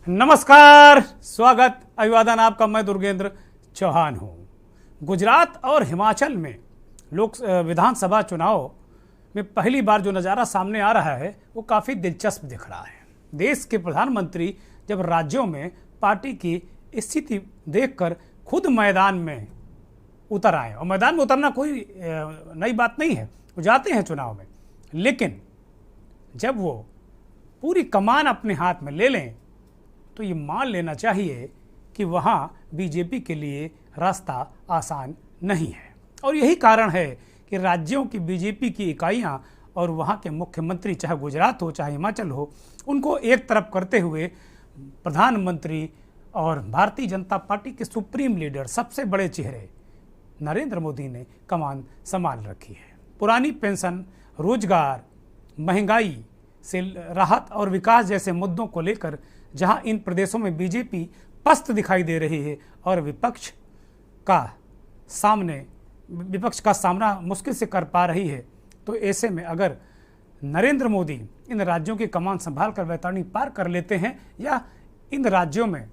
नमस्कार, स्वागत, अभिवादन आपका। मैं दुर्गेंद्र चौहान हूँ। गुजरात और हिमाचल में विधानसभा चुनाव में पहली बार जो नज़ारा सामने आ रहा है वो काफ़ी दिलचस्प दिख रहा है। देश के प्रधानमंत्री जब राज्यों में पार्टी की स्थिति देखकर खुद मैदान में उतर आए, और मैदान में उतरना कोई नई बात नहीं है, वो जाते हैं चुनाव में, लेकिन जब वो पूरी कमान अपने हाथ में ले लें तो ये मान लेना चाहिए कि वहाँ बीजेपी के लिए रास्ता आसान नहीं है। और यही कारण है कि राज्यों की बीजेपी की इकाइयाँ और वहाँ के मुख्यमंत्री, चाहे गुजरात हो चाहे हिमाचल हो, उनको एक तरफ करते हुए प्रधानमंत्री और भारतीय जनता पार्टी के सुप्रीम लीडर, सबसे बड़े चेहरे नरेंद्र मोदी ने कमान संभाल रखी है। पुरानी पेंशन, रोजगार, महंगाई से राहत और विकास जैसे मुद्दों को लेकर जहां इन प्रदेशों में बीजेपी पस्त दिखाई दे रही है और विपक्ष का सामना मुश्किल से कर पा रही है, तो ऐसे में अगर नरेंद्र मोदी इन राज्यों की कमान संभाल कर वैतरणी पार कर लेते हैं या इन राज्यों में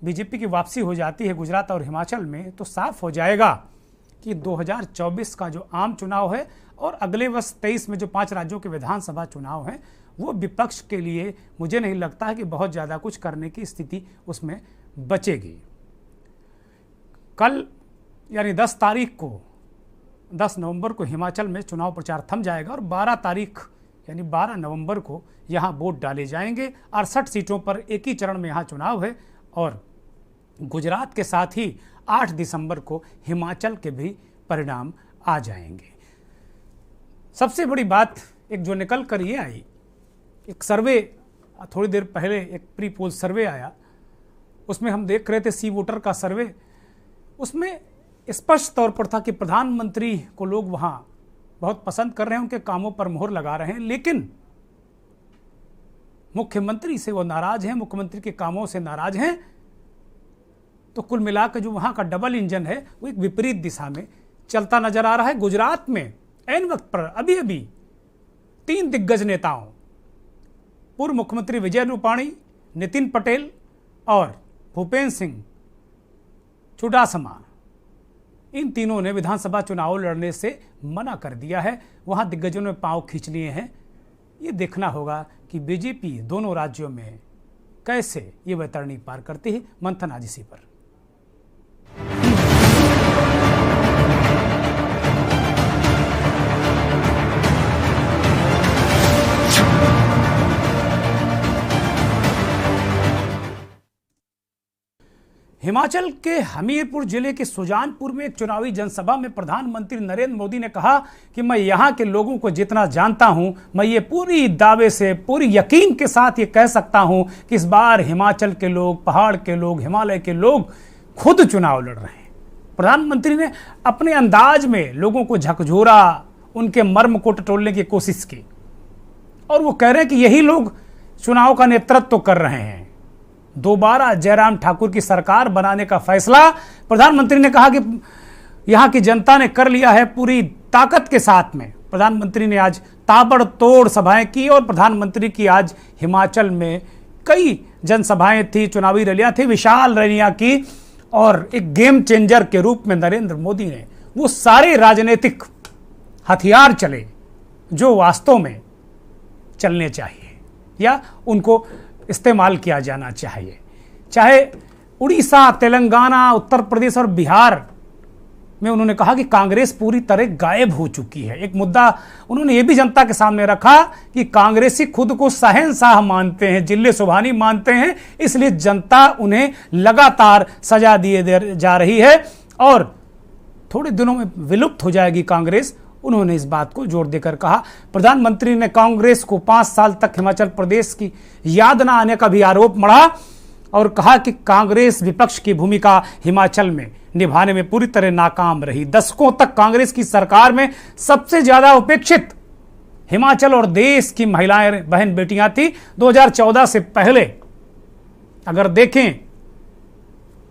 बीजेपी की वापसी हो जाती है गुजरात और हिमाचल में, तो साफ हो जाएगा कि 2024 का जो आम चुनाव है और अगले वर्ष 23 में जो 5 राज्यों के विधानसभा चुनाव हैं, वो विपक्ष के लिए मुझे नहीं लगता है कि बहुत ज़्यादा कुछ करने की स्थिति उसमें बचेगी। कल यानी 10 नवंबर को हिमाचल में चुनाव प्रचार थम जाएगा और 12 नवंबर को यहाँ वोट डाले जाएंगे। 68 सीटों पर एक ही चरण में यहाँ चुनाव है और गुजरात के साथ ही 8 दिसंबर को हिमाचल के भी परिणाम आ जाएंगे। सबसे बड़ी बात एक जो निकल कर ये आई, एक सर्वे थोड़ी देर पहले, एक प्री पोल सर्वे आया, उसमें हम देख रहे थे सी वोटर का सर्वे। उसमें स्पष्ट तौर पर था कि प्रधानमंत्री को लोग वहाँ बहुत पसंद कर रहे हैं, उनके कामों पर मोहर लगा रहे हैं, लेकिन मुख्यमंत्री से वो नाराज हैं, मुख्यमंत्री के कामों से नाराज हैं। तो कुल मिलाकर जो वहाँ का डबल इंजन है वो एक विपरीत दिशा में चलता नजर आ रहा है। गुजरात में ऐन वक्त पर अभी 3 दिग्गज नेताओं, पूर्व मुख्यमंत्री विजय रूपाणी, नितिन पटेल और भूपेंद्र सिंह चुडासमा, इन तीनों ने विधानसभा चुनाव लड़ने से मना कर दिया है। वहां दिग्गजों ने पांव खींच लिए हैं। ये देखना होगा कि बीजेपी दोनों राज्यों में कैसे ये वैतरणी पार करती है। मंथन आज इसी पर। हिमाचल के हमीरपुर जिले के सुजानपुर में एक चुनावी जनसभा में प्रधानमंत्री नरेंद्र मोदी ने कहा कि मैं यहां के लोगों को जितना जानता हूं, मैं ये पूरी दावे से, पूरी यकीन के साथ ये कह सकता हूं कि इस बार हिमाचल के लोग, पहाड़ के लोग, हिमालय के लोग खुद चुनाव लड़ रहे हैं। प्रधानमंत्री ने अपने अंदाज में लोगों को झकझोरा, उनके मर्म को टटोलने की कोशिश की और वो कह रहे हैं कि यही लोग चुनाव का नेतृत्व कर रहे हैं। दोबारा जयराम ठाकुर की सरकार बनाने का फैसला प्रधानमंत्री ने कहा कि यहां की जनता ने कर लिया है पूरी ताकत के साथ में। प्रधानमंत्री ने आज ताबड़तोड़ सभाएं की और प्रधानमंत्री की आज हिमाचल में कई जनसभाएं थी, चुनावी रैलियां थी, विशाल रैलियां की और एक गेम चेंजर के रूप में नरेंद्र मोदी ने वो सारे राजनीतिक हथियार चले जो वास्तव में चलने चाहिए या उनको इस्तेमाल किया जाना चाहिए। चाहे उड़ीसा, तेलंगाना, उत्तर प्रदेश और बिहार में उन्होंने कहा कि कांग्रेस पूरी तरह गायब हो चुकी है। एक मुद्दा उन्होंने ये भी जनता के सामने रखा कि कांग्रेसी खुद को शहंशाह मानते हैं, जिल्ले सुभानी मानते हैं, इसलिए जनता उन्हें लगातार सजा दिए जा रही है और थोड़े दिनों में विलुप्त हो जाएगी कांग्रेस। उन्होंने इस बात को जोर देकर कहा। प्रधानमंत्री ने कांग्रेस को 5 साल तक हिमाचल प्रदेश की याद न आने का भी आरोप मढ़ा और कहा कि कांग्रेस विपक्ष की भूमिका हिमाचल में निभाने में पूरी तरह नाकाम रही। दशकों तक कांग्रेस की सरकार में सबसे ज्यादा उपेक्षित हिमाचल और देश की महिलाएं, बहन बेटियां थी। 2014 से पहले अगर देखें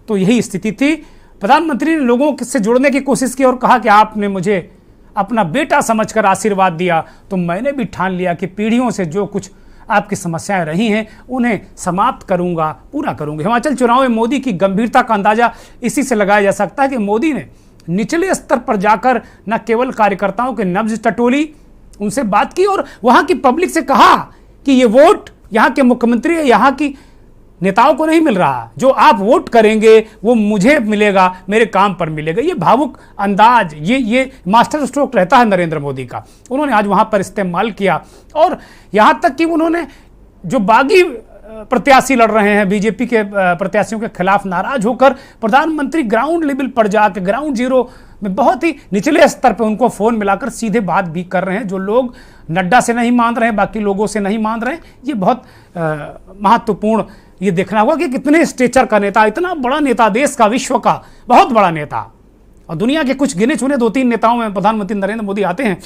तो यही स्थिति थी। प्रधानमंत्री ने लोगों से जुड़ने की कोशिश की और कहा कि आपने मुझे अपना बेटा समझकर आशीर्वाद दिया तो मैंने भी ठान लिया कि पीढ़ियों से जो कुछ आपकी समस्याएं रही हैं उन्हें समाप्त करूंगा, पूरा करूंगा। हिमाचल चुनाव में मोदी की गंभीरता का अंदाजा इसी से लगाया जा सकता है कि मोदी ने निचले स्तर पर जाकर न केवल कार्यकर्ताओं के नब्ज टटोली, उनसे बात की और वहां की पब्लिक से कहा कि ये वोट यहां के मुख्यमंत्री, यहां की नेताओं को नहीं मिल रहा, जो आप वोट करेंगे वो मुझे मिलेगा, मेरे काम पर मिलेगा। ये भावुक अंदाज, ये मास्टर स्ट्रोक रहता है नरेंद्र मोदी का, उन्होंने आज वहां पर इस्तेमाल किया। और यहां तक कि उन्होंने जो बागी प्रत्याशी लड़ रहे हैं बीजेपी के प्रत्याशियों के खिलाफ नाराज होकर प्रधानमंत्री ग्राउंड लेवल पर जाकर, ग्राउंड जीरो में बहुत ही निचले स्तर पर उनको फोन मिलाकर सीधे बात भी कर रहे हैं। जो लोग नड्डा से नहीं मान रहे हैं, बाकी लोगों से नहीं मान रहे हैं, ये बहुत महत्वपूर्ण ये देखना होगा कि कितने स्टेचर का नेता, इतना बड़ा नेता, देश का, विश्व का बहुत बड़ा नेता, और दुनिया के कुछ गिने चुने 2-3 नेताओं में प्रधानमंत्री नरेंद्र मोदी आते हैं।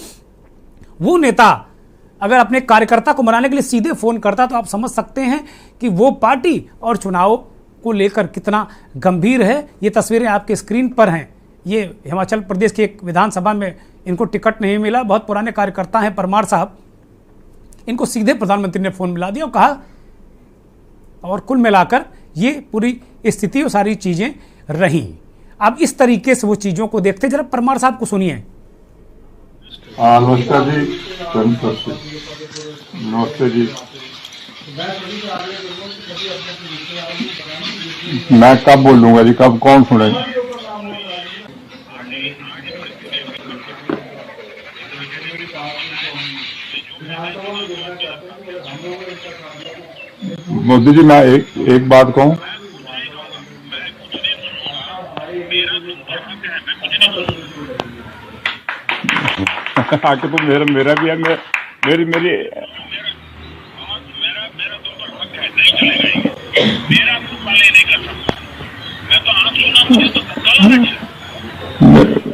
वो नेता अगर अपने कार्यकर्ता को मनाने के लिए सीधे फोन करता तो आप समझ सकते हैं कि वो पार्टी और चुनाव को लेकर कितना गंभीर है। ये तस्वीरें आपके स्क्रीन पर हैं। ये हिमाचल प्रदेश की एक विधानसभा में इनको टिकट नहीं मिला, बहुत पुराने कार्यकर्ता हैं परमार साहब, इनको सीधे प्रधानमंत्री ने फोन मिला दिया और कहा, और कुल मिलाकर ये पूरी स्थिति और सारी चीजें रही। अब इस तरीके से वो चीजों को देखते, जरा परमार साहब को सुनिए। नमस्कार जी, नमस्ते जी। मैं कब बोलूंगा जी, कब कौन सुनेगा? मोदी जी, मैं एक बात कहूं, आके तो मेरा भी है, मेरी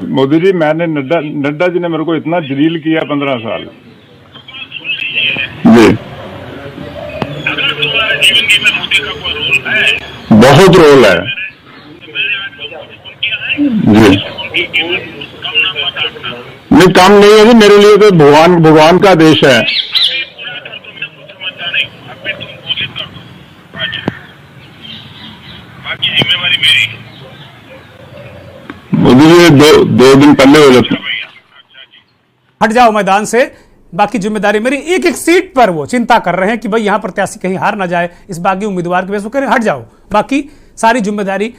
मोदी जी, मैंने नड्डा जी ने मेरे को इतना जलील किया 15 साल जी। अगर तुम्हारे जीवन में मोदी का कोई रोल है, बहुत रोल है जी। नहीं, कम नहीं है जी, मेरे लिए तो भगवान का आदेश है। बाकी जिम्मेवारी मेरी। मोदी जी, दो दिन पहले हो जाता, हट जाओ मैदान से, बाकी जिम्मेदारी मेरी। एक एक सीट पर वो चिंता कर रहे हैं कि भाई यहां प्रत्याशी कहीं हार ना जाए इस बागी उम्मीदवार के वजह से, कह रहे हट जाओ, बाकी सारी जिम्मेदारी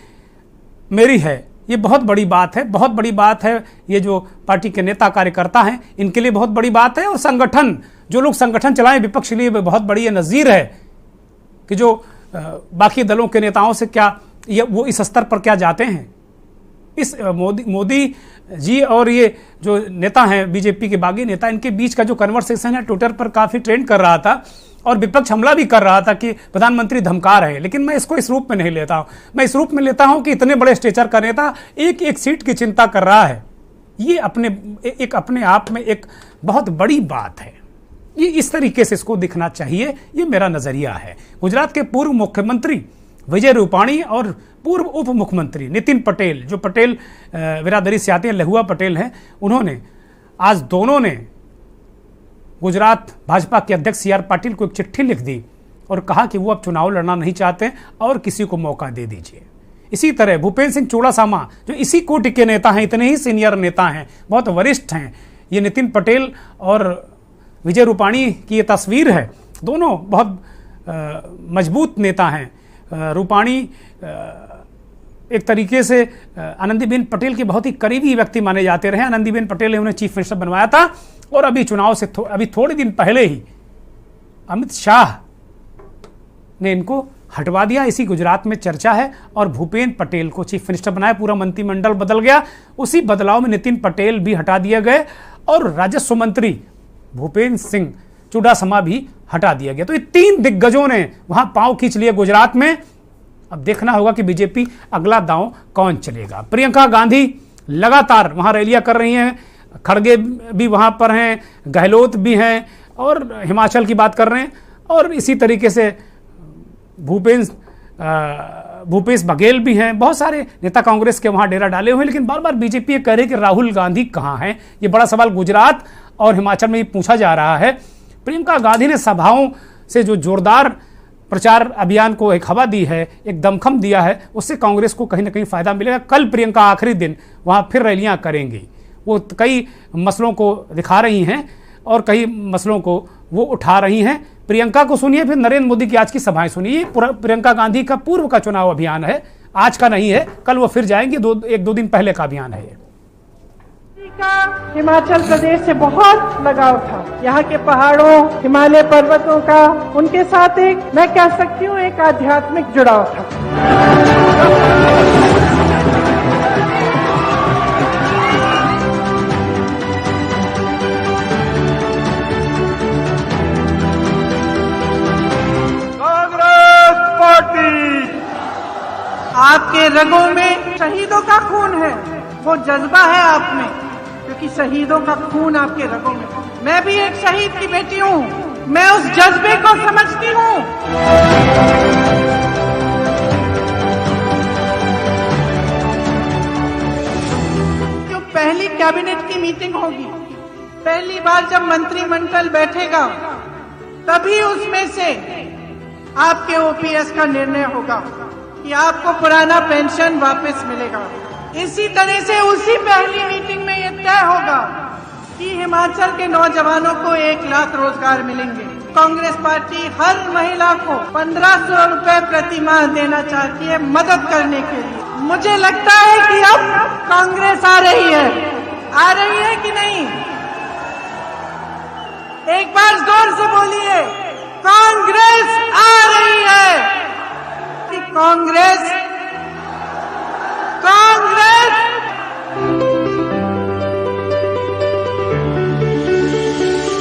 मेरी है। ये बहुत बड़ी बात है, बहुत बड़ी बात है। ये जो पार्टी के नेता कार्यकर्ता हैं इनके लिए बहुत बड़ी बात है, और संगठन, जो लोग संगठन चलाएं विपक्ष के लिए बहुत बड़ी ये नज़ीर है कि जो बाकी दलों के नेताओं से क्या वो इस स्तर पर क्या जाते हैं। इस मोदी जी और ये जो नेता हैं बीजेपी के बागी नेता, इनके बीच का जो कन्वर्सेशन है ट्विटर पर काफ़ी ट्रेंड कर रहा था, और विपक्ष हमला भी कर रहा था कि प्रधानमंत्री धमका रहे हैं। लेकिन मैं इसको इस रूप में नहीं लेता हूं, मैं इस रूप में लेता हूं कि इतने बड़े स्टेचर का नेता एक एक सीट की चिंता कर रहा है, ये अपने आप में एक बहुत बड़ी बात है। ये इस तरीके से इसको दिखना चाहिए, ये मेरा नजरिया है। गुजरात के पूर्व मुख्यमंत्री विजय रूपाणी और पूर्व उप मुख्यमंत्री नितिन पटेल, जो पटेल बिरादरी से आते हैं, लहुआ पटेल हैं, उन्होंने आज दोनों ने गुजरात भाजपा के अध्यक्ष CR पाटिल को एक चिट्ठी लिख दी और कहा कि वो अब चुनाव लड़ना नहीं चाहते और किसी को मौका दे दीजिए। इसी तरह भूपेंद्र सिंह चूड़ासामा, जो इसी कोटि के नेता हैं, इतने ही सीनियर नेता हैं, बहुत वरिष्ठ हैं, ये नितिन पटेल और विजय रूपाणी की ये तस्वीर है। दोनों बहुत मजबूत नेता हैं। रूपाणी एक तरीके से आनंदीबेन पटेल के बहुत ही करीबी व्यक्ति माने जाते रहे। आनंदीबेन पटेल ने उन्हें चीफ मिनिस्टर बनवाया था, और अभी चुनाव से अभी थोड़े दिन पहले ही अमित शाह ने इनको हटवा दिया। इसी गुजरात में चर्चा है, और भूपेंद्र पटेल को चीफ मिनिस्टर बनाया, पूरा मंत्रिमंडल बदल गया। उसी बदलाव में नितिन पटेल भी हटा दिए गए, और राजस्व मंत्री भूपेंद्र सिंह चूड़ासमा भी हटा दिया गया। तो ये 3 दिग्गजों ने वहां पांव खींच लिए गुजरात में। अब देखना होगा कि बीजेपी अगला दांव कौन चलेगा। प्रियंका गांधी लगातार वहां रैलियां कर रही हैं, खड़गे भी वहां पर हैं, गहलोत भी हैं, और हिमाचल की बात कर रहे हैं, और इसी तरीके से भूपेश बघेल भी हैं। बहुत सारे नेता कांग्रेस के वहां डेरा डाले हुए हैं, लेकिन बार बार बीजेपी ये कह रही है कि राहुल गांधी कहां हैं। ये बड़ा सवाल गुजरात और हिमाचल में पूछा जा रहा है। प्रियंका गांधी ने सभाओं से जो जोरदार प्रचार अभियान को एक हवा दी है, एक दमखम दिया है, उससे कांग्रेस को कहीं ना कहीं फायदा मिलेगा। कल प्रियंका आखिरी दिन वहां फिर रैलियां करेंगी। वो कई मसलों को दिखा रही हैं और कई मसलों को वो उठा रही हैं। प्रियंका को सुनिए, फिर नरेंद्र मोदी की आज की सभाएं सुनिए। प्रियंका गांधी का पूर्व का चुनाव अभियान है, आज का नहीं है, कल वो फिर जाएंगे, एक दो दिन पहले का अभियान है ये। हिमाचल प्रदेश से बहुत लगाव था, यहाँ के पहाड़ों, हिमालय पर्वतों का उनके साथ एक, मैं कह सकती हूँ, एक आध्यात्मिक जुड़ाव था। कांग्रेस पार्टी, आपके रगों में शहीदों का खून है, वो जज्बा है आप में, क्योंकि शहीदों का खून आपके रगों में। मैं भी एक शहीद की बेटी हूँ, मैं उस जज्बे को समझती हूँ। जो पहली कैबिनेट की मीटिंग होगी, पहली बार जब मंत्रिमंडल बैठेगा, तभी उसमें से आपके ओपीएस का निर्णय होगा कि आपको पुराना पेंशन वापस मिलेगा। इसी तरह से उसी पहली मीटिंग में यह तय होगा कि हिमाचल के नौजवानों को 1 लाख रोजगार मिलेंगे। कांग्रेस पार्टी हर महिला को 1500 रुपए प्रति माह देना चाहती है मदद करने के लिए। मुझे लगता है कि अब कांग्रेस आ रही है कि नहीं? एक बार जोर से बोलिए, कांग्रेस आ रही है कि कांग्रेस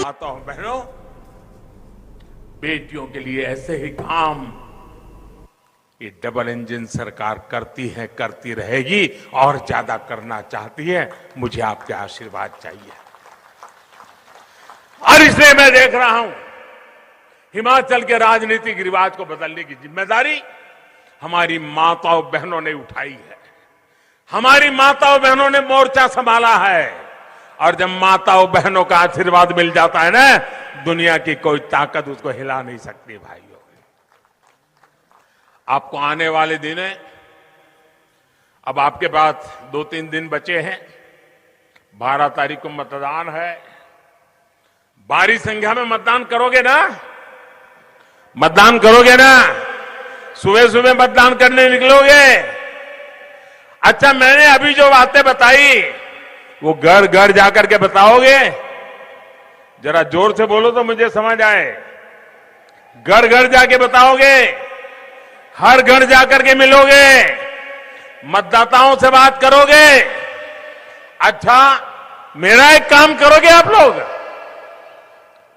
माताओं बहनों, बेटियों के लिए ऐसे ही काम ये डबल इंजन सरकार करती है, करती रहेगी और ज्यादा करना चाहती है। मुझे आपके आशीर्वाद चाहिए। और इसलिए मैं देख रहा हूं हिमाचल के राजनीतिक रिवाज को बदलने की जिम्मेदारी हमारी माताओं बहनों ने उठाई है। हमारी माताओं बहनों ने मोर्चा संभाला है। और जब माताओं बहनों का आशीर्वाद मिल जाता है ना, दुनिया की कोई ताकत उसको हिला नहीं सकती। भाइयों, आपको आने वाले दिन है, अब आपके पास 2-3 दिन बचे हैं। 12 तारीख को मतदान है। भारी संख्या में मतदान करोगे ना? मतदान करोगे ना? सुबह सुबह मतदान करने निकलोगे? अच्छा, मैंने अभी जो बातें बताई वो घर घर जाकर के बताओगे? जरा जोर से बोलो तो मुझे समझ आए। घर घर जाके बताओगे? हर घर जाकर के मिलोगे? मतदाताओं से बात करोगे? अच्छा, मेरा एक काम करोगे? आप लोग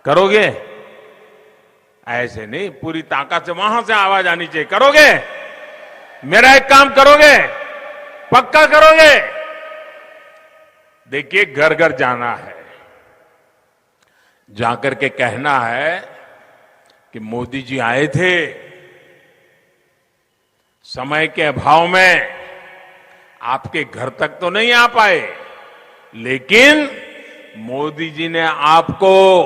करोगे? ऐसे नहीं, पूरी ताकत से वहां से आवाज आनी चाहिए। करोगे? मेरा एक काम करोगे? पक्का करोगे? देखिए, घर घर जाना है, जाकर के कहना है कि मोदी जी आए थे, समय के अभाव में आपके घर तक तो नहीं आ पाए, लेकिन मोदी जी ने आपको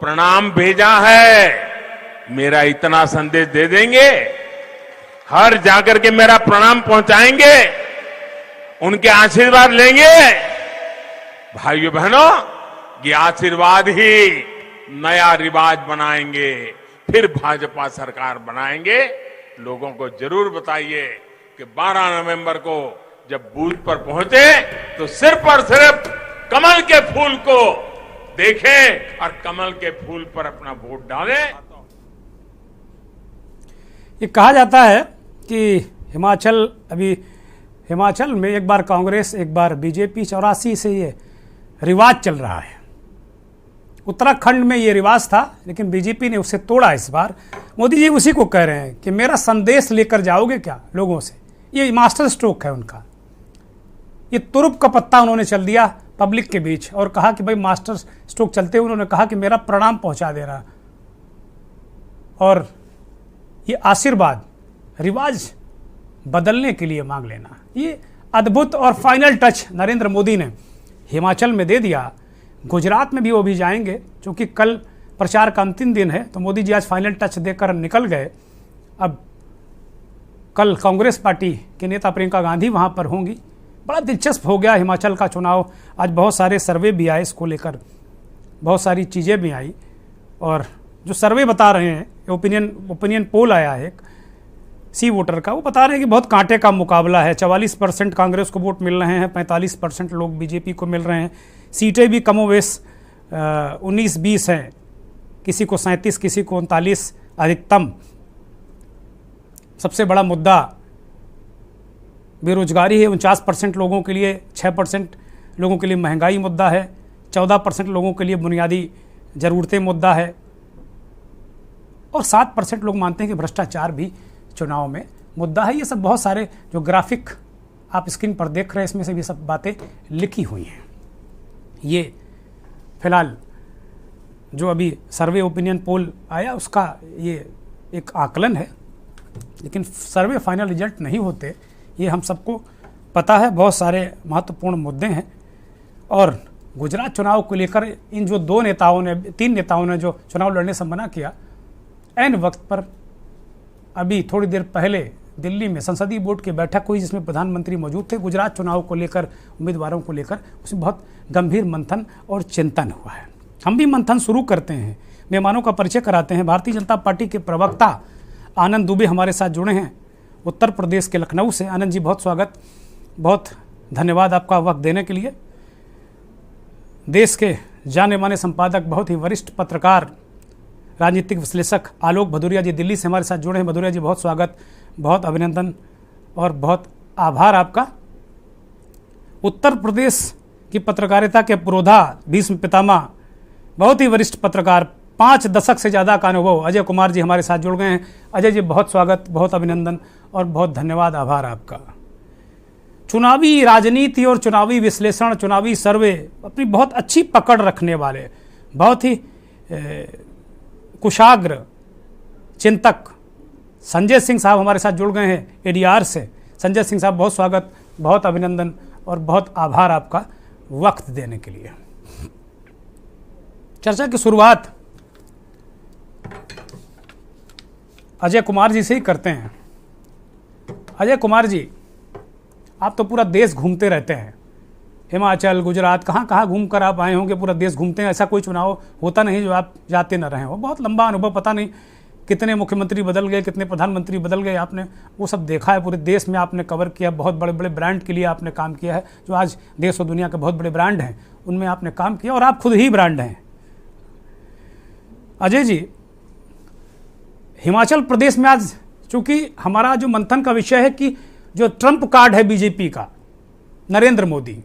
प्रणाम भेजा है। मेरा इतना संदेश दे देंगे, हर जाकर के मेरा प्रणाम पहुंचाएंगे, उनके आशीर्वाद लेंगे। भाइयों बहनों, ये आशीर्वाद ही नया रिवाज बनाएंगे, फिर भाजपा सरकार बनाएंगे। लोगों को जरूर बताइए कि 12 नवंबर को जब बूथ पर पहुंचे तो सिर्फ और सिर्फ कमल के फूल को देखें और कमल के फूल पर अपना वोट डालें। ये कहा जाता है कि हिमाचल में एक बार कांग्रेस एक बार बीजेपी, 84 से ये रिवाज चल रहा है। उत्तराखंड में ये रिवाज था, लेकिन बीजेपी ने उसे तोड़ा इस बार। मोदी जी उसी को कह रहे हैं कि मेरा संदेश लेकर जाओगे क्या लोगों से? ये मास्टर स्ट्रोक है उनका। ये तुरुप का पत्ता उन्होंने चल दिया पब्लिक के बीच और कहा कि भाई मास्टर स्ट्रोक चलते हुए उन्होंने कहा कि मेरा प्रणाम पहुंचा देना और ये आशीर्वाद रिवाज बदलने के लिए मांग लेना। ये अद्भुत और फाइनल टच नरेंद्र मोदी ने हिमाचल में दे दिया। गुजरात में भी वो भी जाएंगे, क्योंकि कल प्रचार का अंतिम दिन है, तो मोदी जी आज फाइनल टच देकर निकल गए। अब कल कांग्रेस पार्टी के नेता प्रियंका गांधी वहाँ पर होंगी। बड़ा दिलचस्प हो गया हिमाचल का चुनाव। आज बहुत सारे सर्वे भी आए, इसको लेकर बहुत सारी चीज़ें भी आई, और जो सर्वे बता रहे हैं, ओपिनियन पोल आया है एक सी वोटर का, वो बता रहे हैं कि बहुत कांटे का मुकाबला है। 44% कांग्रेस को वोट मिल रहे हैं, 45% लोग बीजेपी को मिल रहे हैं। सीटें भी कमोवेश 19-20 हैं, किसी को 37, किसी को 39 अधिकतम। सबसे बड़ा मुद्दा बेरोजगारी है, 49% लोगों के लिए, 6% लोगों के लिए महंगाई मुद्दा है, 14% लोगों के लिए बुनियादी ज़रूरतें मुद्दा है, और 7% लोग मानते हैं कि भ्रष्टाचार भी चुनाव में मुद्दा है। ये सब बहुत सारे जो ग्राफिक आप स्क्रीन पर देख रहे हैं, इसमें से भी सब बातें लिखी हुई हैं। ये फिलहाल जो अभी सर्वे ओपिनियन पोल आया उसका ये एक आकलन है, लेकिन सर्वे फाइनल रिजल्ट नहीं होते, ये हम सबको पता है। बहुत सारे महत्वपूर्ण मुद्दे हैं, और गुजरात चुनाव को लेकर इन जो 3 नेताओं ने जो चुनाव लड़ने से मना किया, ऐन वक्त पर अभी थोड़ी देर पहले दिल्ली में संसदीय बोर्ड की बैठक हुई, जिसमें प्रधानमंत्री मौजूद थे। गुजरात चुनाव को लेकर, उम्मीदवारों को लेकर उसमें बहुत गंभीर मंथन और चिंतन हुआ है। हम भी मंथन शुरू करते हैं, मेहमानों का परिचय कराते हैं। भारतीय जनता पार्टी के प्रवक्ता आनंद दुबे हमारे साथ जुड़े हैं उत्तर प्रदेश के लखनऊ से। आनंद जी, बहुत स्वागत, बहुत धन्यवाद आपका वक्त देने के लिए। देश के जाने माने संपादक, बहुत ही वरिष्ठ पत्रकार, राजनीतिक विश्लेषक आलोक भदौरिया जी दिल्ली से हमारे साथ जुड़े हैं। भदौरिया जी, बहुत स्वागत, बहुत अभिनंदन और बहुत आभार आपका। उत्तर प्रदेश की पत्रकारिता के पुरोधा, भीष्म पितामह, बहुत ही वरिष्ठ पत्रकार, 5 दशक से ज़्यादा का अनुभव, अजय कुमार जी हमारे साथ जुड़ गए हैं। अजय जी, बहुत स्वागत, बहुत अभिनंदन और बहुत धन्यवाद, आभार आपका। चुनावी राजनीति और चुनावी विश्लेषण, चुनावी सर्वे अपनी बहुत अच्छी पकड़ रखने वाले, बहुत ही कुशाग्र चिंतक संजय सिंह साहब हमारे साथ जुड़ गए हैं एडीआर से। संजय सिंह साहब, बहुत स्वागत, बहुत अभिनंदन और बहुत आभार आपका वक्त देने के लिए। चर्चा की शुरुआत अजय कुमार जी से ही करते हैं। अजय कुमार जी, आप तो पूरा देश घूमते रहते हैं, हिमाचल, गुजरात, कहाँ कहाँ घूम कर आप आए होंगे, पूरा देश घूमते हैं। ऐसा कोई चुनाव होता नहीं जो आप जाते न रहे हो। बहुत लंबा अनुभव, पता नहीं कितने मुख्यमंत्री बदल गए, कितने प्रधानमंत्री बदल गए, आपने वो सब देखा है। पूरे देश में आपने कवर किया, बहुत बड़े बड़े ब्रांड के लिए आपने काम किया है, जो आज देश और दुनिया के बहुत बड़े ब्रांड हैं, उनमें आपने काम किया, और आप खुद ही ब्रांड हैं। अजय जी, हिमाचल प्रदेश में आज चूंकि हमारा जो मंथन का विषय है कि जो ट्रंप कार्ड है बीजेपी का, नरेंद्र मोदी,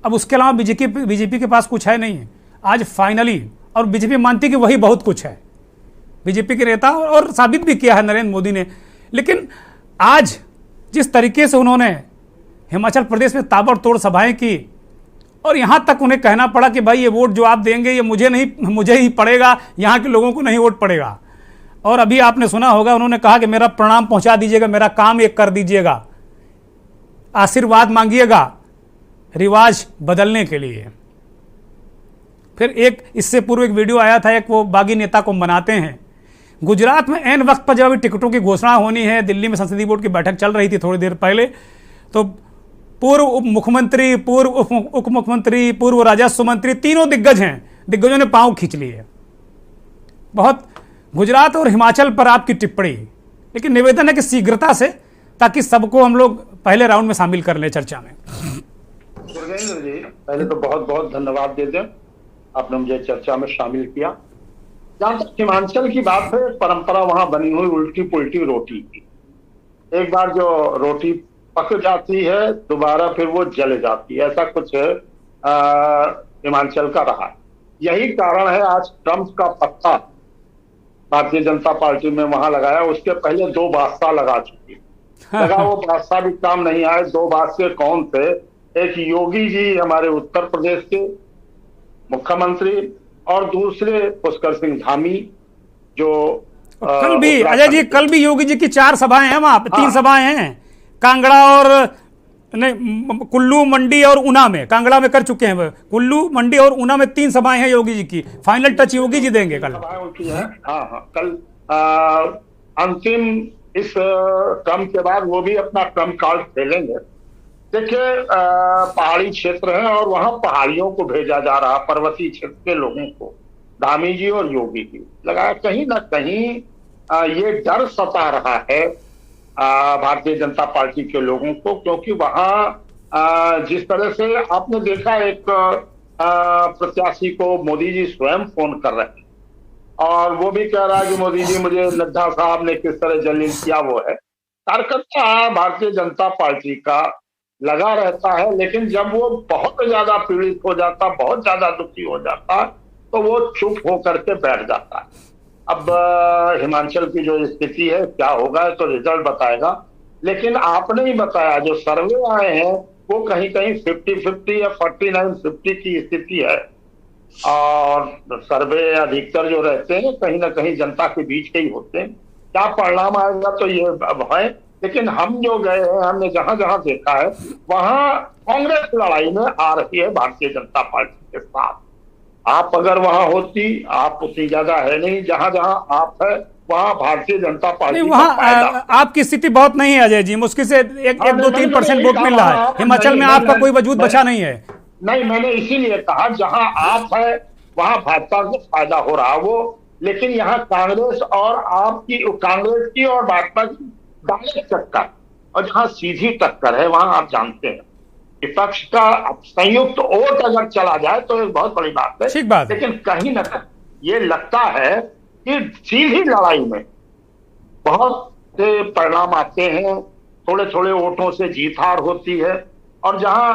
अब उसके अलावा बीजेपी के पास कुछ है नहीं है आज फाइनली, और बीजेपी मानती कि वही बहुत कुछ है, बीजेपी के नेता, और साबित भी किया है नरेंद्र मोदी ने। लेकिन आज जिस तरीके से उन्होंने हिमाचल प्रदेश में ताबड़तोड़ सभाएं की, और यहां तक उन्हें कहना पड़ा कि भाई ये वोट जो आप देंगे ये मुझे ही पड़ेगा, यहां के लोगों को नहीं वोट पड़ेगा। और अभी आपने सुना होगा, उन्होंने कहा कि मेरा प्रणाम पहुंचा दीजिएगा, मेरा काम एक कर दीजिएगा, आशीर्वाद मांगिएगा रिवाज बदलने के लिए। फिर एक इससे पूर्व एक वीडियो आया था, एक वो बागी नेता को मनाते हैं। गुजरात में ऐन वक्त पर जब अभी टिकटों की घोषणा होनी है, दिल्ली में संसदीय बोर्ड की बैठक चल रही थी थोड़ी देर पहले, तो पूर्व उप मुख्यमंत्री, पूर्व उप मुख्यमंत्री, पूर्व राजस्व मंत्री, तीनों दिग्गजों ने पांव खींच लिए। बहुत गुजरात और हिमाचल पर आपकी टिप्पणी, लेकिन निवेदन है कि शीघ्रता से, ताकि सबको हम लोग पहले राउंड में शामिल कर लें चर्चा में। दुर्गेंद्र जी, पहले तो बहुत बहुत धन्यवाद देते हैं, आपने मुझे चर्चा में शामिल किया। जहां तक हिमाचल की बात है, परंपरा वहां बनी हुई उल्टी पुल्टी रोटी की। एक बार जो रोटी पक जाती है, दोबारा फिर वो जल जाती है, ऐसा कुछ हिमाचल का रहा। यही कारण है आज ट्रंप का पत्ता भारतीय जनता पार्टी में वहां लगाया। उसके पहले 2 बादशाह लगा चुकी, लगा वो बादशाह भी काम नहीं आए। 2 बादशाह कौन थे? एक योगी जी हमारे उत्तर प्रदेश के मुख्यमंत्री, और दूसरे पुष्कर सिंह धामी, जो कल भी अजय जी, कल भी योगी जी की 4 सभाएं हैं वहां, 3 सभाएं हैं, कांगड़ा और कुल्लू, मंडी और ऊना में, कांगड़ा में कर चुके हैं वो। कुल्लू, मंडी और ऊना में 3 सभाएं हैं योगी जी की। फाइनल टच योगी जी देंगे कल। उनकी है, हाँ कल अंतिम इस क्रम के बाद वो भी अपना क्रम कार्ड खेलेंगे। देखिए पहाड़ी क्षेत्र है और वहां पहाड़ियों को भेजा जा रहा, पर्वतीय क्षेत्र के लोगों को, धामी जी और योगी जी लगा कहीं ना कहीं ये डर सता रहा है भारतीय जनता पार्टी के लोगों को, क्योंकि वहां जिस तरह से आपने देखा एक प्रत्याशी को मोदी जी स्वयं फोन कर रहे हैं और वो भी कह रहा है कि मोदी जी मुझे नड्डा साहब ने किस तरह जलील किया। वो है कार्यकर्ता भारतीय जनता पार्टी का लगा रहता है, लेकिन जब वो बहुत ज्यादा पीड़ित हो जाता, बहुत ज्यादा दुखी हो जाता, तो वो चुप होकर के बैठ जाता है। अब हिमाचल की जो स्थिति है क्या होगा तो रिजल्ट बताएगा, लेकिन आपने ही बताया जो सर्वे आए हैं वो कहीं कहीं 50-50 या 49-50 की स्थिति है और सर्वे अधिकतर जो रहते हैं कहीं ना कहीं जनता के बीच के ही होते हैं। क्या परिणाम आएगा तो ये अब है, लेकिन हम जो गए हैं हमने जहां जहां देखा है वहां कांग्रेस लड़ाई में आ रही है भारतीय जनता पार्टी के साथ। आप अगर वहां होती, आप उतनी ज्यादा है नहीं, जहां जहां आप है वहां भारतीय जनता पार्टी वहां आपकी स्थिति बहुत नहीं है अजय जी, मुश्किल से 1-2-3% वोट मिल रहा है। हिमाचल में आपका कोई वजूद बचा नहीं है। नहीं, मैंने इसीलिए कहा जहां आप है वहां भाजपा को फायदा हो रहा वो, लेकिन यहाँ कांग्रेस और आपकी, कांग्रेस की और भाजपा की डायरेक्ट टक्कर, और जहां सीधी टक्कर है वहां आप जानते हैं विपक्ष का संयुक्त वोट अगर चला जाए तो एक बहुत बड़ी बात है। ठीक बात है। लेकिन कहीं ना कहीं ये लगता है कि सीधी लड़ाई में बहुत से परिणाम आते हैं, थोड़े थोड़े वोटों से जीत हार होती है, और जहां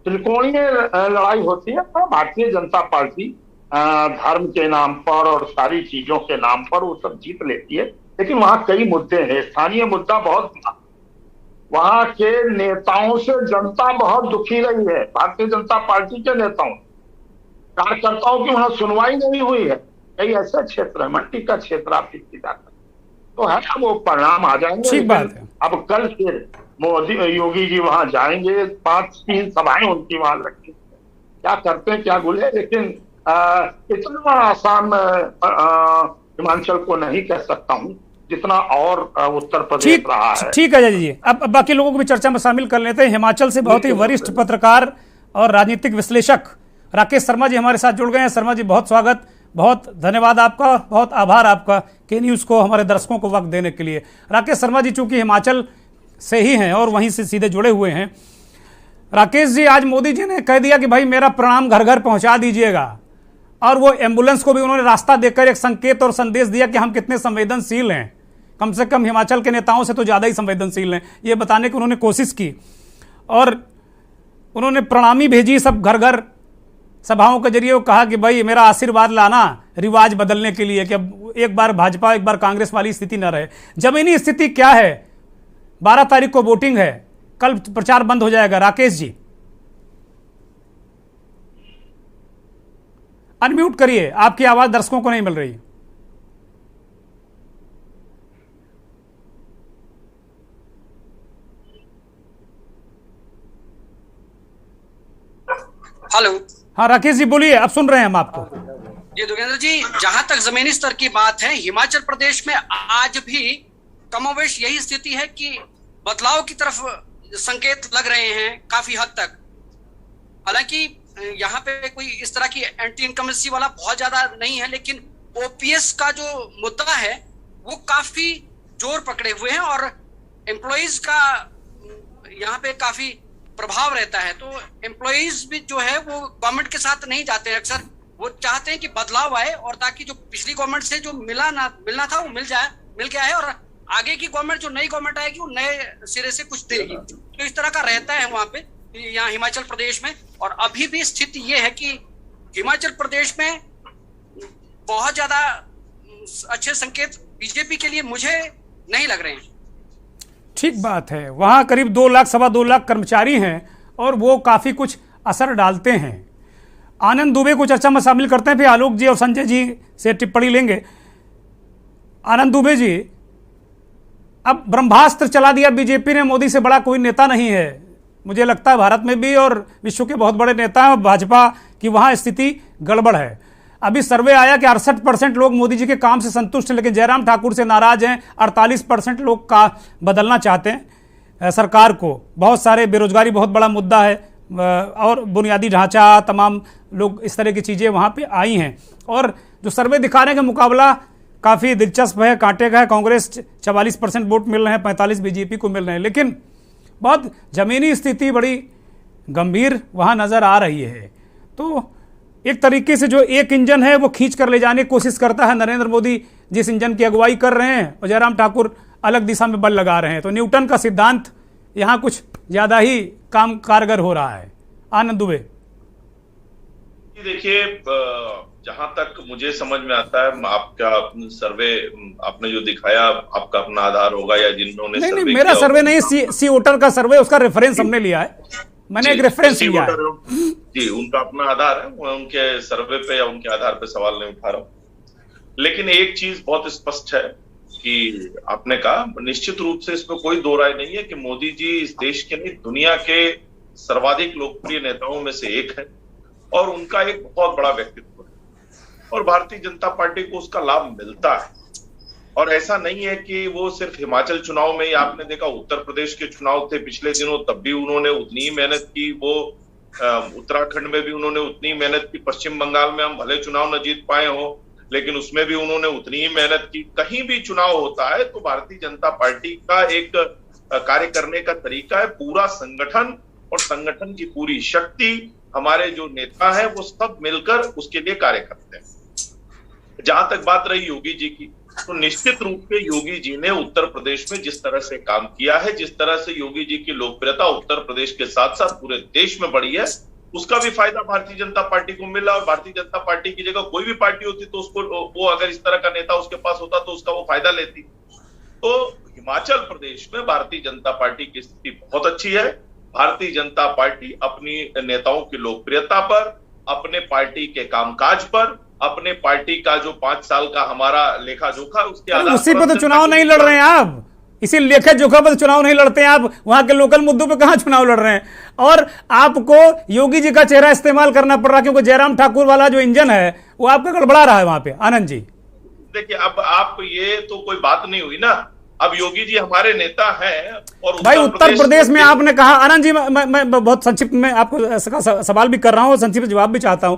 त्रिकोणीय लड़ाई होती है तो भारतीय जनता पार्टी धर्म के नाम पर और सारी चीजों के नाम पर वो सब जीत लेती है। लेकिन वहां कई मुद्दे हैं, स्थानीय मुद्दा बहुत, वहां के नेताओं से जनता बहुत दुखी रही है, भारतीय जनता पार्टी के नेताओं, कार्यकर्ताओं की वहां सुनवाई नहीं हुई है। कई ऐसे क्षेत्र है, मंडी का क्षेत्र आप की जाकर तो है, वो परिणाम आ जाएंगे। ठीक बात है। अब कल फिर मोदी योगी जी वहां जाएंगे, 5-3 सभाएं उनकी वहां लगती, क्या करते हैं क्या गुले, लेकिन इतना आसान हिमाचल को नहीं कह सकता हूं जितना और उत्तर प्रदेश रहा है। ठीक है जी। अब बाकी लोगों को भी चर्चा में शामिल कर लेते हैं। हिमाचल से बहुत ही वरिष्ठ पत्रकार और राजनीतिक विश्लेषक राकेश शर्मा जी हमारे साथ जुड़ गए हैं। शर्मा जी बहुत स्वागत, बहुत धन्यवाद आपका, बहुत आभार आपका के न्यूज़ को हमारे दर्शकों को वक्त देने के लिए। राकेश शर्मा जी चूंकि हिमाचल से ही हैं और वहीं से सीधे जुड़े हुए हैं। राकेश जी, आज मोदी जी ने कह दिया कि भाई मेरा प्रणाम घर घर पहुंचा दीजिएगा, और वो एम्बुलेंस को भी उन्होंने रास्ता देकर एक संकेत और संदेश दिया कि हम कितने संवेदनशील हैं, कम से कम हिमाचल के नेताओं से तो ज़्यादा ही संवेदनशील हैं, ये बताने की उन्होंने कोशिश की। और उन्होंने प्रणामी भेजी सब घर घर सभाओं के जरिए, वो कहा कि भाई मेरा आशीर्वाद लाना रिवाज बदलने के लिए, कि अब एक बार भाजपा एक बार कांग्रेस वाली स्थिति न रहे। जमीनी स्थिति क्या है? 12 तारीख को वोटिंग है, कल प्रचार बंद हो जाएगा। राकेश जी अनम्यूट करिए, आपकी आवाज दर्शकों को नहीं मिल रही। हेलो। हाँ राकेश जी बोलिए, अब सुन रहे हैं हम आपको। जी दुगेंद्र जी, जहां तक जमीनी स्तर की बात है, हिमाचल प्रदेश में आज भी कमोवेश यही स्थिति है कि बदलाव की तरफ संकेत लग रहे हैं काफी हद तक। हालांकि यहाँ पे कोई इस तरह की एंटी इनकमेंसी वाला बहुत ज्यादा नहीं है, लेकिन ओपीएस का जो मुद्दा है वो काफी जोर पकड़े हुए हैं और एम्प्लॉइज का यहाँ पे काफी प्रभाव रहता है। तो एम्प्लॉइज भी जो है वो गवर्नमेंट के साथ नहीं जाते हैं, अक्सर वो चाहते हैं कि बदलाव आए और ताकि जो पिछली गवर्नमेंट से जो मिलना था वो मिल गया है, और आगे की गवर्नमेंट जो नई गवर्नमेंट आएगी वो नए सिरे से कुछ देगी। तो इस तरह का रहता है वहां पे, यहाँ हिमाचल प्रदेश में। और अभी भी स्थिति ये है कि हिमाचल प्रदेश में बहुत ज्यादा अच्छे संकेत बीजेपी के लिए मुझे नहीं लग रहे हैं। ठीक बात है, वहाँ करीब 2 लाख 2.25 लाख कर्मचारी हैं और वो काफ़ी कुछ असर डालते हैं। आनंद दुबे को चर्चा में शामिल करते हैं, फिर आलोक जी और संजय जी से टिप्पणी लेंगे। आनंद दुबे जी, अब ब्रह्मास्त्र चला दिया बीजेपी ने, मोदी से बड़ा कोई नेता नहीं है, मुझे लगता है भारत में भी और विश्व के बहुत बड़े नेता हैं, भाजपा की वहां स्थिति गड़बड़ है। अभी सर्वे आया कि 68% लोग मोदी जी के काम से संतुष्ट हैं, लेकिन जयराम ठाकुर से नाराज हैं। 48% लोग का बदलना चाहते हैं सरकार को। बहुत सारे, बेरोजगारी बहुत बड़ा मुद्दा है और बुनियादी ढांचा, तमाम लोग, इस तरह की चीज़ें वहाँ पे आई हैं। और जो सर्वे दिखाने का मुकाबला काफ़ी दिलचस्प है, कांटे का है। कांग्रेस 44% वोट मिल रहे हैं, 45 बीजेपी को मिल रहे हैं, लेकिन बहुत ज़मीनी स्थिति बड़ी गंभीर वहाँ नज़र आ रही है। तो एक तरीके से जो एक इंजन है वो खींच कर ले जाने की कोशिश करता है नरेंद्र मोदी, जिस इंजन की अगुवाई कर रहे हैं, और जयराम ठाकुर अलग दिशा में बल लगा रहे हैं। तो न्यूटन का सिद्धांत यहाँ कुछ ज़्यादा ही काम कारगर हो रहा है। आनंद दुबे, देखिए, जहां तक मुझे समझ में आता है, आपका सर्वे आपने जो दिखाया, आपका अपना आधार होगा या जिन्होंने नहीं, मेरा सर्वे नहीं, सी वोटर का सर्वे, उसका रेफरेंस हमने लिया है। मैंने एक रेफरेंस लिया है जी, उनका अपना आधार है, मैं उनके सर्वे पे या उनके आधार पे सवाल नहीं उठा रहा हूं। लेकिन एक चीज बहुत स्पष्ट है कि आपने कहा, निश्चित रूप से इसमें कोई दो राय नहीं है कि मोदी जी इस देश के नहीं, दुनिया के सर्वाधिक लोकप्रिय नेताओं में से एक है और उनका एक बहुत बड़ा व्यक्तित्व है और भारतीय जनता पार्टी को उसका लाभ मिलता है। और ऐसा नहीं है कि वो सिर्फ हिमाचल चुनाव में ही, आपने देखा उत्तर प्रदेश के चुनाव थे पिछले दिनों, तब भी उन्होंने उतनी ही मेहनत की। वो उत्तराखंड में भी उन्होंने उतनी ही मेहनत की। पश्चिम बंगाल में हम भले चुनाव न जीत पाए हो, लेकिन उसमें भी उन्होंने उतनी ही मेहनत की। कहीं भी चुनाव होता है तो भारतीय जनता पार्टी का एक कार्य करने का तरीका है, पूरा संगठन और संगठन की पूरी शक्ति, हमारे जो नेता हैं वो सब मिलकर उसके लिए कार्य करते हैं। जहां तक बात रही योगी जी की, तो निश्चित रूप से योगी जी ने उत्तर प्रदेश में जिस तरह से काम किया है, जिस तरह से योगी जी की लोकप्रियता उत्तर प्रदेश के साथ साथ पूरे देश में बढ़ी है, उसका भी फायदा भारतीय जनता पार्टी को मिला। और भारतीय जनता पार्टी की जगह कोई भी पार्टी होती तो उसको, वो अगर इस तरह का नेता उसके पास होता तो उसका वो फायदा लेती। तो हिमाचल प्रदेश में भारतीय जनता पार्टी की स्थिति बहुत अच्छी है। भारतीय जनता पार्टी अपनी नेताओं की लोकप्रियता पर, अपने पार्टी के कामकाज पर, अपने पार्टी का जो 5 साल का हमारा लेखा जोखा, उसके आधार उसी पर तो चुनाव नहीं लड़ रहे हैं आप। इसी लेखा जोखा पर चुनाव नहीं लड़ते हैं आप। वहां के लोकल मुद्दों पे कहां चुनाव लड़ रहे हैं? और आपको योगी जी का चेहरा इस्तेमाल करना पड़ रहा, क्योंकि जयराम ठाकुर वाला जो इंजन है वो आपका गड़बड़ा रहा है वहां पे। आनंद जी देखिए, अब आप, ये तो कोई बात नहीं हुई ना। अब योगी जी हमारे नेता हैं और भाई उत्तर प्रदेश में आपने कहा, आनंद जी मैं बहुत संक्षिप्त में आपको सवाल भी कर रहा हूं और संक्षिप्त जवाब भी चाहता हूं।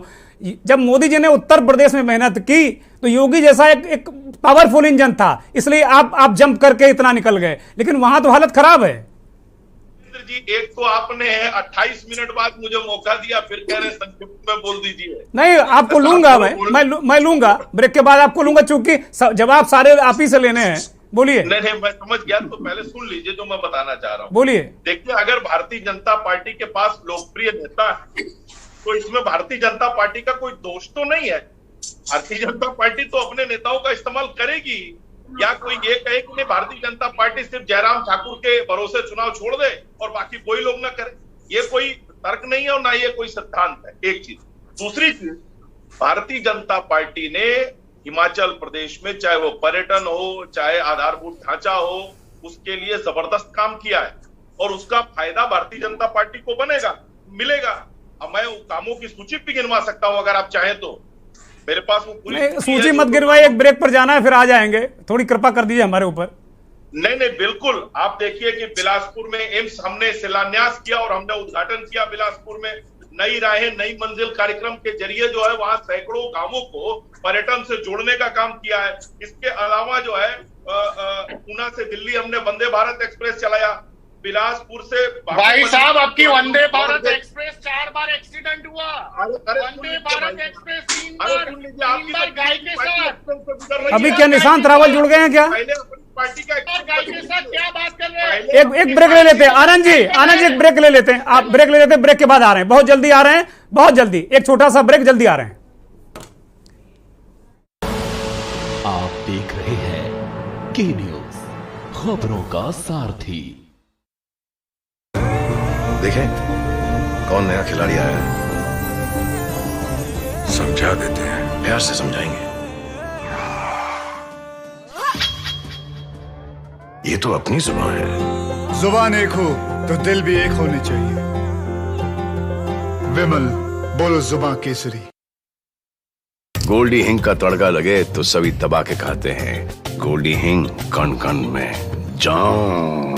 जब मोदी जी ने उत्तर प्रदेश में मेहनत की तो योगी जैसा एक पावरफुल इंजन था, इसलिए आप जंप करके इतना निकल गए, लेकिन वहां तो हालत खराब है। जी, एक तो आपने 28 मिनट बाद मुझे मौका दिया, फिर कह रहे संक्षिप्त में बोल दीजिए। नहीं, आपको लूंगा मैं लूंगा, ब्रेक के बाद आपको लूंगा, चूंकि जवाब सारे आप ही से लेने हैं। बोलिए। नहीं, मैं समझ गया, तो पहले सुन लीजिए जो मैं बताना चाह रहा हूँ। बोलिए। देखिए, अगर भारतीय जनता पार्टी के पास लोकप्रिय नेता है तो इसमें भारतीय जनता पार्टी का कोई दोष तो नहीं है। भारतीय जनता पार्टी तो अपने नेताओं का इस्तेमाल करेगी। या कोई ये कहे कि भारतीय जनता पार्टी सिर्फ जयराम ठाकुर के भरोसे चुनाव छोड़ दे और बाकी कोई लोग ना करे, ये कोई तर्क नहीं है और ना ये कोई सिद्धांत है। एक चीज। दूसरी चीज, भारतीय जनता पार्टी ने हिमाचल प्रदेश में, चाहे वो पर्यटन हो, चाहे आधारभूत ढांचा हो, उसके लिए जबरदस्त काम किया है और उसका फायदा भारतीय जनता पार्टी को मिलेगा। अब मैं कामों की सूची भी गिनवा सकता हूं अगर आप चाहें तो। मेरे पास वो पूरी सूची मत गिनवाइए, एक ब्रेक पर जाना है, फिर आ जाएंगे। थोड़ी कृपा कर दीजिए हमारे ऊपर। नहीं, बिल्कुल। आप देखिए कि बिलासपुर में एम्स हमने शिलान्यास किया और हमने उद्घाटन किया। बिलासपुर में नई राहें नई मंजिल कार्यक्रम के जरिए जो है वहां सैकड़ों गांवों को पर्यटन से जोड़ने का काम किया है। इसके अलावा जो है पूना से दिल्ली हमने वंदे भारत एक्सप्रेस चलाया। बिलासपुर से भाई साहब, आपकी वंदे भारत एक्सप्रेस 4 बार एक्सीडेंट हुआ। वंदे भारत एक्सप्रेस 3 बार गाय के साथ। अभी क्या निशांत रावल जुड़ गए हैं क्या? पार्टी का गाय के साथ क्या बात कर रहे हैं? एक ब्रेक ले लेते हैं। आनंद जी एक ब्रेक ले लेते हैं। आप ब्रेक ले लेते हैं, ब्रेक के बाद आ रहे हैं, बहुत जल्दी आ रहे हैं, बहुत जल्दी। एक छोटा सा ब्रेक, जल्दी आ रहे हैं। आप देख रहे हैं के न्यूज, खबरों का सारथी। देखें कौन नया खिलाड़ी आया है, समझा देते हैं, प्यार से समझाएंगे। ये तो अपनी जुबान है। जुबान एक हो तो दिल भी एक होने चाहिए। विमल बोलो जुबां केसरी। गोल्डी हिंग का तड़का लगे तो सभी दबा के खाते हैं। गोल्डी हिंग, कण कण में जान।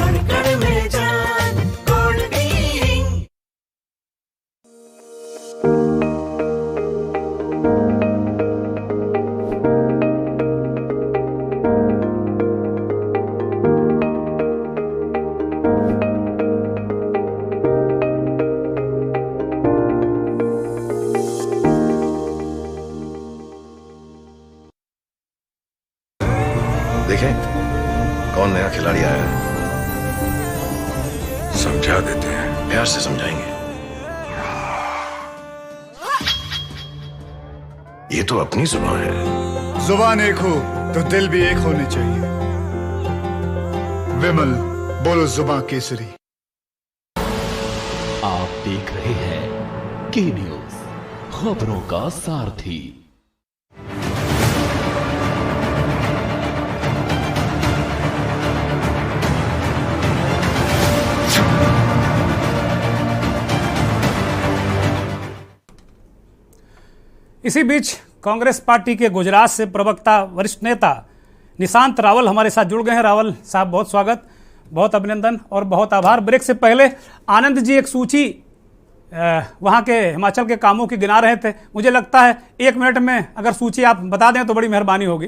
देखें कौन नया खिलाड़ी आया है। समझा देते हैं। प्यार से समझाएंगे। ये तो अपनी जुबान है। जुबान एक हो तो दिल भी एक होने चाहिए। विमल बोलो जुबां केसरी। आप देख रहे हैं के न्यूज, खबरों का सारथी। इसी बीच कांग्रेस पार्टी के गुजरात से प्रवक्ता वरिष्ठ नेता निशांत रावल हमारे साथ जुड़ गए हैं। रावल साहब, बहुत स्वागत, बहुत अभिनंदन और बहुत आभार। ब्रेक से पहले आनंद जी एक सूची वहाँ के हिमाचल के कामों की गिना रहे थे। मुझे लगता है 1 मिनट में अगर सूची आप बता दें तो बड़ी मेहरबानी होगी।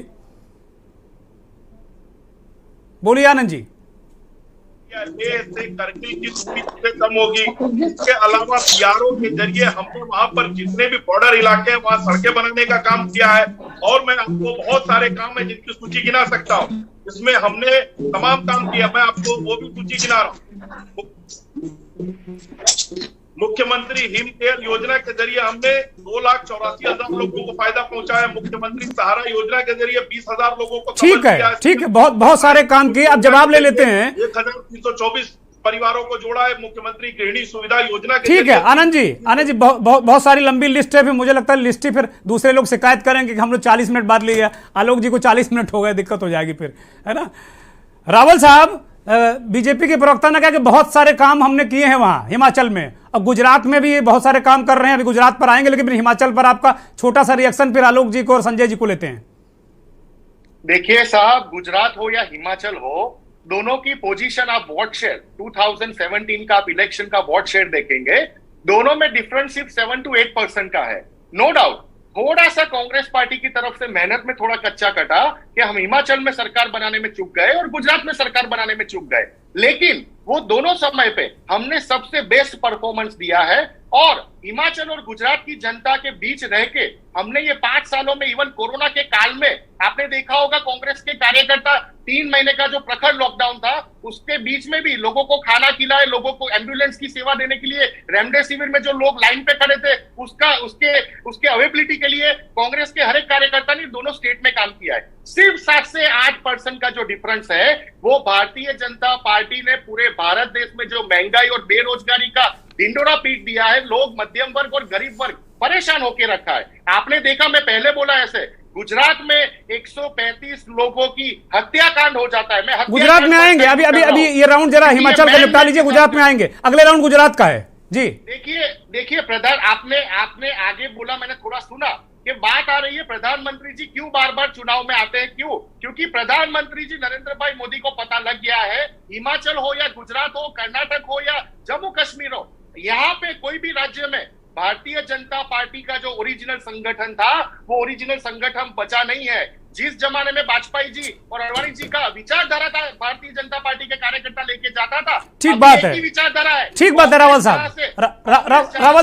बोलिए आनंद जी। से करगिल की दूरी से कम होगी। इसके अलावा पीआरओ के जरिए हमने वहां पर जितने भी बॉर्डर इलाके हैं वहां सड़कें बनाने का काम किया है। और मैं आपको बहुत सारे काम है जिनकी सूची गिना सकता हूँ। इसमें हमने तमाम काम किया, मैं आपको वो भी सूची गिना रहा हूँ। मुख्यमंत्री हिम केयर योजना के जरिए हमने 2,84,000 लोगों को फायदा पहुंचा है। मुख्यमंत्री सहारा योजना के जरिए 20,000 लोगों को ठीक है, बहुत सारे काम किए। अब जवाब ले लेते हैं। 1,324 परिवारों को जोड़ा है मुख्यमंत्री गृहिणी सुविधा योजना के। ठीक है आनंद जी, बहुत सारी लंबी लिस्ट है। फिर मुझे लगता है लिस्ट ही फिर दूसरे लोग शिकायत करेंगे कि हम लोग 40 मिनट बाद ले गया। आलोक जी को 40 मिनट हो गए, दिक्कत हो जाएगी फिर, है ना। रावल साहब, बीजेपी के प्रवक्ता ने कहा कि बहुत सारे काम हमने किए हैं वहां हिमाचल में, और गुजरात में भी बहुत सारे काम कर रहे हैं। अभी गुजरात पर आएंगे, लेकिन हिमाचल पर आपका छोटा सा रिएक्शन फिर आलोक जी को और संजय जी को लेते हैं। देखिए साहब, गुजरात हो या हिमाचल हो, दोनों की पोजीशन आप वोट शेयर 2017 का आप इलेक्शन का वोट शेयर देखेंगे, दोनों में डिफरेंस सिर्फ 7 to 8% का है। नो डाउट थोड़ा सा कांग्रेस पार्टी की तरफ से मेहनत में थोड़ा कच्चा कटा कि हम हिमाचल में सरकार बनाने में चूक गए और गुजरात में सरकार बनाने में चूक गए, लेकिन वो दोनों समय पे हमने सबसे बेस्ट परफॉर्मेंस दिया है। और हिमाचल और गुजरात की जनता के बीच रह के हमने ये 5 सालों में, इवन कोरोना के काल में आपने देखा होगा कांग्रेस के कार्यकर्ता 3 महीने का जो प्रखर लॉकडाउन था उसके बीच में भी लोगों को खाना खिलाए, लोगों को एम्बुलेंस की सेवा देने के लिए रेमडेसिविर में जो लोग लाइन पे खड़े थे उसके अवेलेबिलिटी के लिए कांग्रेस के हर एक कार्यकर्ता ने दोनों स्टेट में काम किया है। सिर्फ 7 से 8% का जो डिफरेंस है वो भारतीय जनता पार्टी ने पूरे भारत देश में जो महंगाई और बेरोजगारी का ढिंडोरा पीट दिया है, लोग मध्यम वर्ग और गरीब वर्ग परेशान होकर रखा है। आपने देखा, मैं पहले बोला ऐसे, गुजरात में 135 लोगों की हत्याकांड हो जाता है। मैं गुजरात में आएंगे, अभी ये राउंड जरा हिमाचल का निपटा लीजिए, गुजरात में आएंगे। अगले राउंड गुजरात का है जी। देखिए प्रधान, आपने आगे बोला, मैंने थोड़ा सुना कि बात आ रही है प्रधानमंत्री जी क्यों बार बार चुनाव में आते हैं, क्यों? क्योंकि प्रधानमंत्री जी नरेंद्र भाई मोदी को पता लग गया है, हिमाचल हो या गुजरात हो, कर्नाटक हो या जम्मू कश्मीर हो, यहाँ पे कोई भी राज्य में भारतीय जनता पार्टी का जो ओरिजिनल संगठन था वो ओरिजिनल संगठन बचा नहीं है। जिस जमाने में वाजपेयी जी और अडवाणी जी का विचारधारा था, भारतीय जनता पार्टी के कार्यकर्ता लेके जाता था। ठीक बात है, विचारधारा है, ठीक बात है। रावल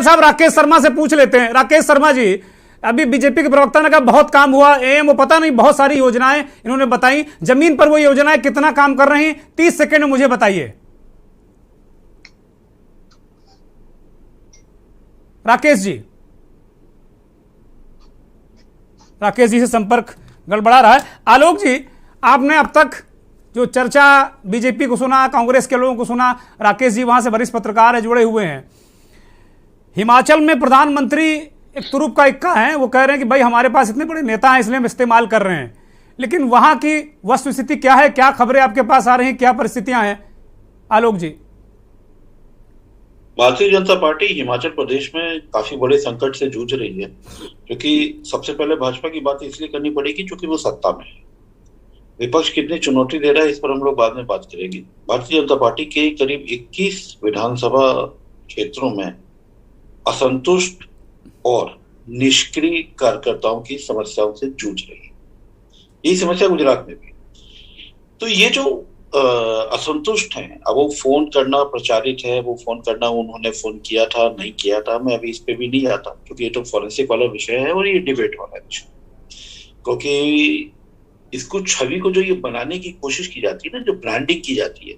साहब राकेश शर्मा से पूछ लेते हैं। राकेश शर्मा जी, अभी बीजेपी के प्रवक्ता ने कहा बहुत काम हुआ, वो पता नहीं बहुत सारी योजनाएं इन्होंने बताई, जमीन पर वो योजनाएं कितना काम कर रही हैं, 30 सेकंड में मुझे बताइए। राकेश जी से संपर्क गड़बड़ा रहा है। आलोक जी, आपने अब तक जो चर्चा बीजेपी को सुना, कांग्रेस के लोगों को सुना, राकेश जी वहां से वरिष्ठ पत्रकार है, जुड़े हुए हैं। हिमाचल में प्रधानमंत्री एक तुरुप का इक्का है, वो कह रहे हैं कि भाई हमारे पास इतने बड़े नेता हैं इसलिए हम इस्तेमाल कर रहे हैं, लेकिन वहां की वस्तुस्थिति क्या है, क्या खबरें आपके पास आ रही हैं, क्या परिस्थितियां हैं आलोक जी? भारतीय जनता पार्टी हिमाचल प्रदेश में काफी बड़े संकट से जूझ रही है, क्योंकि सबसे पहले भाजपा की बात इसलिए करनी पड़ेगी क्योंकि वो सत्ता में है। विपक्ष कितनी चुनौती दे रहा है इस पर हम लोग बाद में बात करेंगे। भारतीय जनता पार्टी के करीब 21 विधानसभा क्षेत्रों में असंतुष्ट और निष्क्रिय कार्यकर्ताओं की समस्याओं से जूझ रही है। यही समस्या गुजरात में भी। तो ये जो असंतुष्ट हैं, अब वो फोन करना प्रचारित है, वो फोन करना उन्होंने फोन किया था नहीं किया था, मैं अभी इस पे भी नहीं आता क्योंकि ये तो फॉरेंसिक वाला विषय है और ये डिबेट वाला विषय, क्योंकि इसको छवि को जो ये बनाने की कोशिश की जाती है ना, जो ब्रांडिंग की जाती है,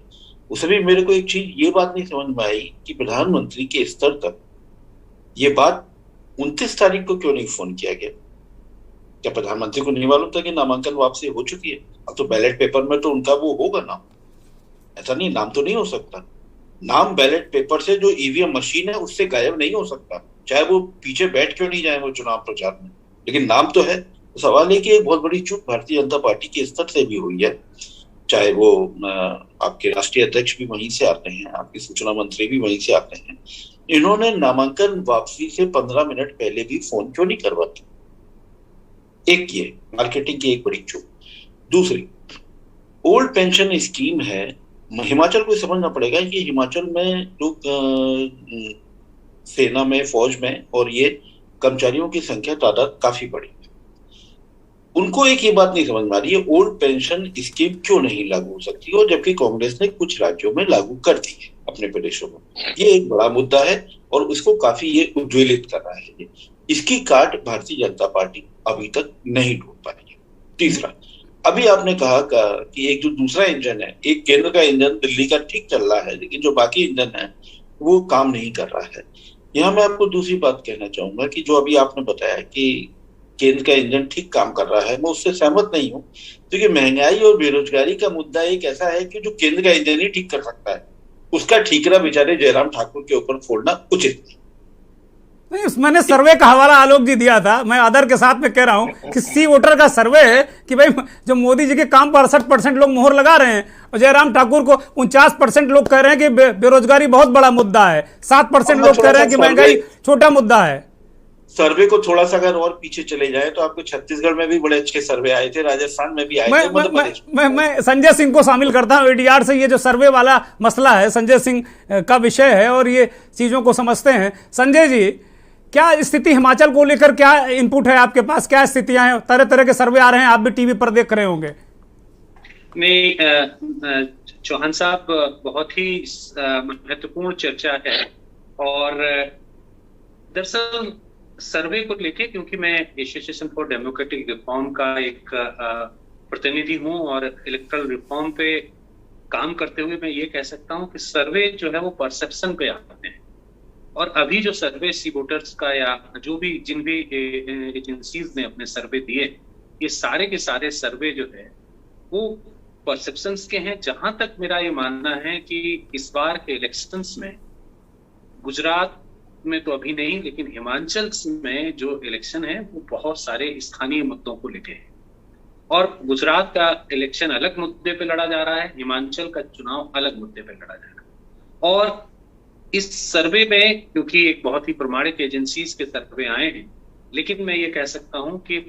उसमें भी मेरे को एक चीज ये बात नहीं समझ में आई कि प्रधानमंत्री के स्तर तक ये बात 29 तारीख को क्यों नहीं फोन किया गया। क्या प्रधानमंत्री को नहीं मालूम था कि नामांकन वापसी हो चुकी है? अब तो बैलेट पेपर में तो उनका वो होगा नाम, ऐसा नहीं, नाम तो नहीं हो सकता। नाम बैलेट पेपर से जो ईवीएम मशीन है उससे गायब नहीं हो सकता, चाहे वो पीछे बैठ क्यों नहीं जाए वो चुनाव प्रचार में, लेकिन नाम तो है। तो सवाल है कि एक बहुत बड़ी चूक भारतीय जनता पार्टी के स्तर से भी हुई है, चाहे वो आपके राष्ट्रीय अध्यक्ष भी वहीं से आते हैं, आपके सूचना मंत्री भी वहीं से आते हैं। इन्होंने नामांकन वापसी से 15 मिनट पहले भी फोन क्यों नहीं करवाते? एक ये मार्केटिंग की एक बड़ी चूक। दूसरी, ओल्ड पेंशन स्कीम है, हिमाचल को समझना पड़ेगा कि हिमाचल में लोग सेना में, फौज में और ये कर्मचारियों की संख्या तादाद काफी बड़ी है। उनको एक ये बात नहीं समझ में आ रही है ओल्ड पेंशन स्कीम क्यों नहीं लागू हो सकती, और जबकि कांग्रेस ने कुछ राज्यों में लागू कर दी है अपने प्रदेशों में। ये एक बड़ा मुद्दा है और उसको काफी ये उज्ज्वलित कर रहा है। इसकी काट भारतीय जनता पार्टी अभी तक नहीं ढूंढ पाई है। तीसरा, अभी आपने कहा कि एक जो दूसरा इंजन है, एक केंद्र का इंजन दिल्ली का ठीक चल रहा है, लेकिन जो बाकी इंजन है वो काम नहीं कर रहा है। यहाँ मैं आपको दूसरी बात कहना चाहूंगा कि जो अभी आपने बताया कि केंद्र का इंजन ठीक काम कर रहा है, मैं उससे सहमत नहीं हूँ, क्योंकि महंगाई और बेरोजगारी का मुद्दा एक ऐसा है कि जो केंद्र का इंजन ही ठीक कर सकता है, उसका ठीकरा बेचारे जयराम ठाकुर के ऊपर फोड़ना उचित नहीं। मैंने सर्वे का हवाला आलोक जी दिया था, मैं आदर के साथ में कह रहा हूं कि सी वोटर का सर्वे है कि भाई जो मोदी जी के काम पर 68% लोग मोहर लगा रहे हैं और जयराम ठाकुर को 49% लोग कह रहे हैं कि बेरोजगारी बहुत बड़ा मुद्दा है, 7% लोग कह रहे हैं कि महंगाई छोटा मुद्दा है। सर्वे को थोड़ा सा अगर और पीछे चले जाए तो आपको छत्तीसगढ़ में भी बड़े अच्छे सर्वे आए थे, राजस्थान में भी आए थे। मैं संजय सिंह को शामिल करता हूं एडीआर से। ये जो सर्वे वाला मसला है संजय सिंह का विषय है और ये चीजों को समझते हैं। संजय जी, क्या स्थिति हिमाचल को लेकर, क्या इनपुट है आपके पास, क्या स्थितियां हैं? तरह तरह के सर्वे आ रहे हैं, आप भी टीवी पर देख रहे होंगे। नहीं, चौहान साहब, बहुत ही महत्वपूर्ण चर्चा है और दरअसल सर्वे को लेके, क्योंकि मैं एसोसिएशन फॉर डेमोक्रेटिक रिफॉर्म का एक प्रतिनिधि हूं और इलेक्ट्रल रिफॉर्म पे काम करते हुए मैं ये कह सकता हूं कि सर्वे जो है वो परसेप्शन पे आते हैं। और अभी जो सर्वे सी वोटर्स का या जो भी जिन भी एजेंसीज ने अपने सर्वे दिए, ये सारे के सारे सर्वे जो है वो परसेप्शंस के हैं। जहां तक मेरा ये मानना है कि इस बार के इलेक्शंस में, गुजरात में तो अभी नहीं, लेकिन हिमाचल में जो इलेक्शन है वो बहुत सारे स्थानीय मुद्दों को लेके है और गुजरात का इलेक्शन अलग मुद्दे पे लड़ा जा रहा है, हिमाचल का चुनाव अलग मुद्दे पे लड़ा जा रहा है। और इस सर्वे में, क्योंकि एक बहुत ही प्रमाणित एजेंसीज के सर्वे आए हैं, लेकिन मैं ये कह सकता हूं कि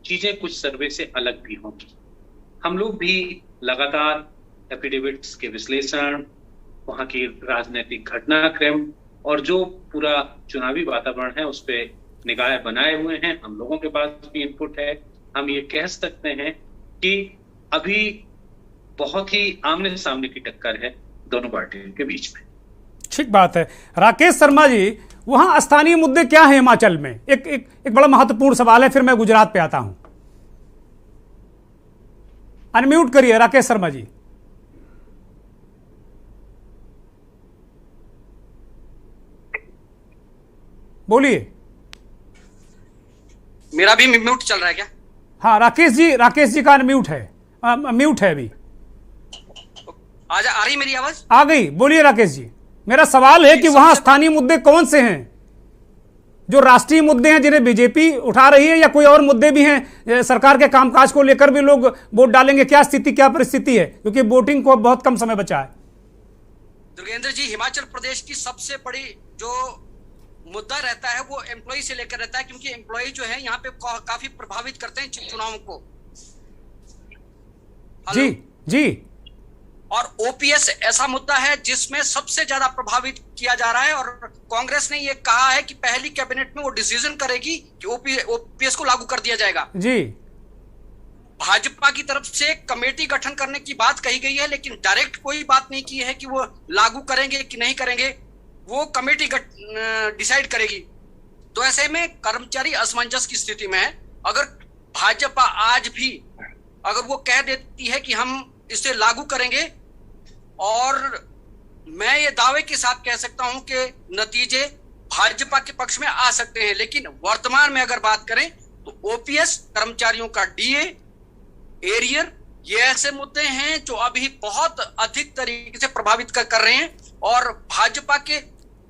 चीजें कुछ सर्वे से अलग भी होंगी। हम लोग भी लगातार एफिडेविट्स के विश्लेषण, वहां की राजनीतिक घटनाक्रम और जो पूरा चुनावी वातावरण है उस पर निगाह बनाए हुए हैं। हम लोगों के पास भी इनपुट है। हम ये कह सकते हैं कि अभी बहुत ही आमने सामने की टक्कर है दोनों पार्टियों के बीच में। ठीक बात है। राकेश शर्मा जी, वहां स्थानीय मुद्दे क्या है हिमाचल में? एक बड़ा महत्वपूर्ण सवाल है, फिर मैं गुजरात पे आता हूं। अनम्यूट करिए राकेश शर्मा जी। बोलिए। मेरा भी म्यूट चल रहा है क्या? हाँ, राकेश जी का अनम्यूट है, म्यूट है अभी। आ रही मेरी आवाज? आ गई, बोलिए राकेश जी। मेरा सवाल है कि वहां स्थानीय मुद्दे कौन से हैं, जो राष्ट्रीय मुद्दे हैं जिन्हें बीजेपी उठा रही है, या कोई और मुद्दे भी हैं? सरकार के कामकाज को लेकर भी लोग वोट डालेंगे, क्या स्थिति, क्या परिस्थिति है? क्योंकि वोटिंग को बहुत कम समय बचा है। दुर्गेंद्र जी, हिमाचल प्रदेश की सबसे बड़ी जो मुद्दा रहता है वो एम्प्लॉय से लेकर रहता है, क्योंकि एम्प्लॉय जो है यहाँ पे काफी प्रभावित करते हैं चुनावों को। जी जी। और ओपीएस ऐसा मुद्दा है जिसमें सबसे ज्यादा प्रभावित किया जा रहा है, और कांग्रेस ने ये कहा है कि पहली कैबिनेट में वो डिसीजन करेगी कि ओपीएस को लागू कर दिया जाएगा। जी। भाजपा की तरफ से कमेटी गठन करने की बात कही गई है, लेकिन डायरेक्ट कोई बात नहीं की है कि वो लागू करेंगे कि नहीं करेंगे, वो कमेटी डिसाइड करेगी। तो ऐसे में कर्मचारी असमंजस की स्थिति में है। अगर भाजपा आज भी अगर वो कह देती है कि हम इसे लागू करेंगे, और मैं ये दावे के साथ कह सकता हूं कि नतीजे भाजपा के पक्ष में आ सकते हैं, लेकिन वर्तमान में अगर बात करें तो ओपीएस, कर्मचारियों का डीए, एरियर, ये ऐसे मुद्दे हैं जो अभी बहुत अधिक तरीके से प्रभावित कर रहे हैं और भाजपा के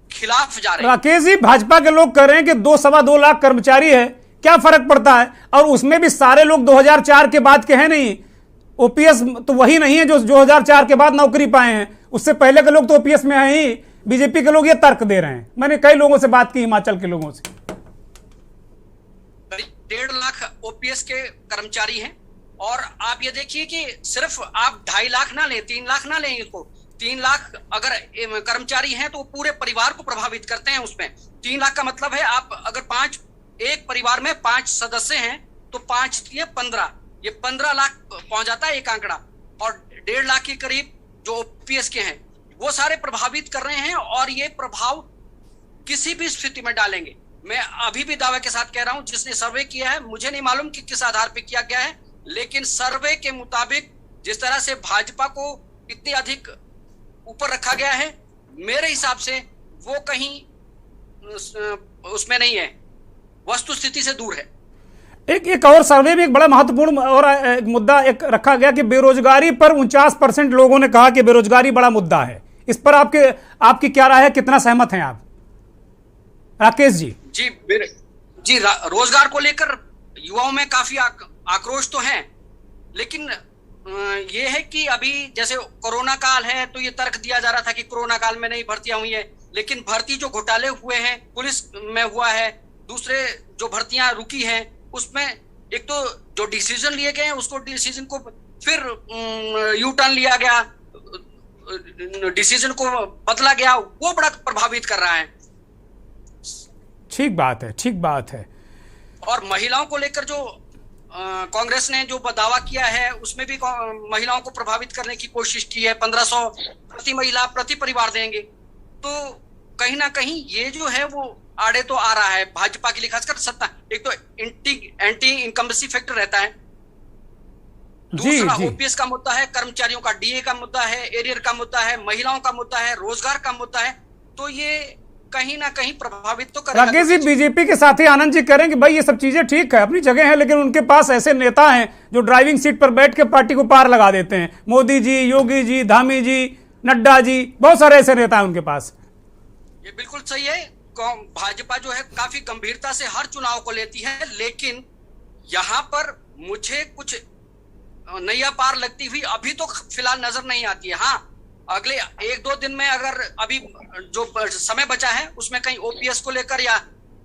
खिलाफ जा रहे हैं। राकेश जी, भाजपा के लोग कह रहे हैं कि 2-2.25 लाख कर्मचारी है, क्या फर्क पड़ता है? और उसमें भी सारे लोग 2004 के बाद के हैं नहीं। ओपीएस तो वही नहीं है जो 2004 के बाद नौकरी पाए हैं, उससे पहले के लोग तो ओपीएस में हैं ही। बीजेपी के लोग ये तर्क दे रहे हैं। मैंने कई लोगों से बात की, हिमाचल के लोगों से। 1.5 लाख ओपीएस के कर्मचारी हैं, और आप ये देखिए कि सिर्फ आप 2.5 लाख ना लें, 3 लाख ना लें इनको। 3 लाख अगर कर्मचारी हैं तो वो पूरे परिवार को प्रभावित करते हैं। उसमें 3 लाख का मतलब है आप अगर एक परिवार में 5 सदस्य हैं तो 5 ये 15, ये 15 लाख पहुंच जाता है एक आंकड़ा। और 1.5 लाख के करीब जो ओपीएस के हैं वो सारे प्रभावित कर रहे हैं, और ये प्रभाव किसी भी स्थिति में डालेंगे। मैं अभी भी दावे के साथ कह रहा हूं, जिसने सर्वे किया है, मुझे नहीं मालूम कि किस आधार पर किया गया है, लेकिन सर्वे के मुताबिक जिस तरह से भाजपा को इतनी अधिक ऊपर रखा गया है, मेरे हिसाब से वो कहीं उसमें नहीं है, वस्तु स्थिति से दूर है। एक और सर्वे में एक बड़ा महत्वपूर्ण और एक मुद्दा एक रखा गया कि बेरोजगारी पर 49% लोगों ने कहा कि बेरोजगारी बड़ा मुद्दा है। इस पर आपकी क्या राय है, कितना सहमत हैं आप राकेश जी? जी, रोजगार को लेकर युवाओं में काफी आक्रोश तो है, लेकिन ये है कि अभी जैसे कोरोना काल है तो ये तर्क दिया जा रहा था कि कोरोना काल में नहीं भर्तियां हुई है, लेकिन भर्ती जो घोटाले हुए हैं पुलिस में हुआ है, दूसरे जो भर्तियां रुकी हैं उसमें एक तो जो डिसीजन लिए गए हैं उसको डिसीजन को फिर यू टर्न लिया गया, डिसीजन को बदला गया, वो बड़ा प्रभावित कर रहा है। ठीक बात है, ठीक बात है। और महिलाओं को लेकर जो कांग्रेस ने जो दावा किया है उसमें भी महिलाओं को प्रभावित करने की कोशिश की है। 1500 प्रति महिला प्रति परिवार देंगे, तो कहीं ना कहीं ये जो है वो आड़े तो आ रहा है भाजपा के लिए, खासकर सत्ता। एक तो एंटी इनकम्बेंसी फैक्टर रहता है, दूसरा ओपीएस का मुद्दा है, कर्मचारियों का डीए का मुद्दा है, एरियर का मुद्दा है, महिलाओं का मुद्दा है, रोजगार का मुद्दा है, तो ये कहीं ना कहीं प्रभावित तो करेगा। राकेश जी, बीजेपी के साथी आनंद जी कह रहे हैं कि भाई ये सब चीजें ठीक है, अपनी जगह है, लेकिन उनके पास ऐसे नेता हैं जो ड्राइविंग सीट पर बैठ के पार्टी को पार लगा देते हैं। मोदी जी, योगी जी, धामी जी, नड्डा जी, बहुत सारे ऐसे नेता हैं उनके पास। ये बिल्कुल सही है, भाजपा जो है काफी गंभीरता से हर चुनाव को लेती है, लेकिन यहाँ पर मुझे कुछ नैया पार लगती हुई अभी तो फिलहाल नजर नहीं आती है। हाँ, अगले 1-2 दिन में अगर अभी जो समय बचा है उसमें कहीं ओपीएस को लेकर या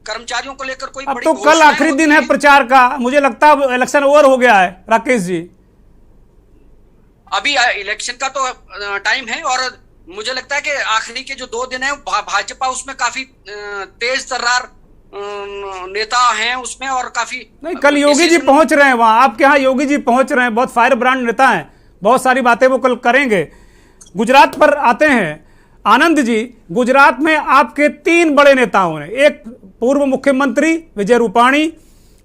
कर्मचारियों को लेकर कोई अब तो कल आखिरी दिन है प्रचार का, मुझे लगता है इलेक्शन ओवर हो गया है राकेश जी। अभी इलेक्शन का तो टाइम है, और मुझे लगता है कि आखिरी के जो 2 दिन है भाजपा उसमें काफी तेज तर्रार नेता हैं उसमें, और काफी नहीं, कल योगी जी पहुंच रहे हैं वहां, आपके यहाँ योगी जी पहुंच रहे हैं, बहुत फायर ब्रांड नेता हैं, बहुत सारी बातें वो कल करेंगे। गुजरात पर आते हैं आनंद जी। गुजरात में आपके 3 बड़े नेताओं ने, एक पूर्व मुख्यमंत्री विजय रूपाणी,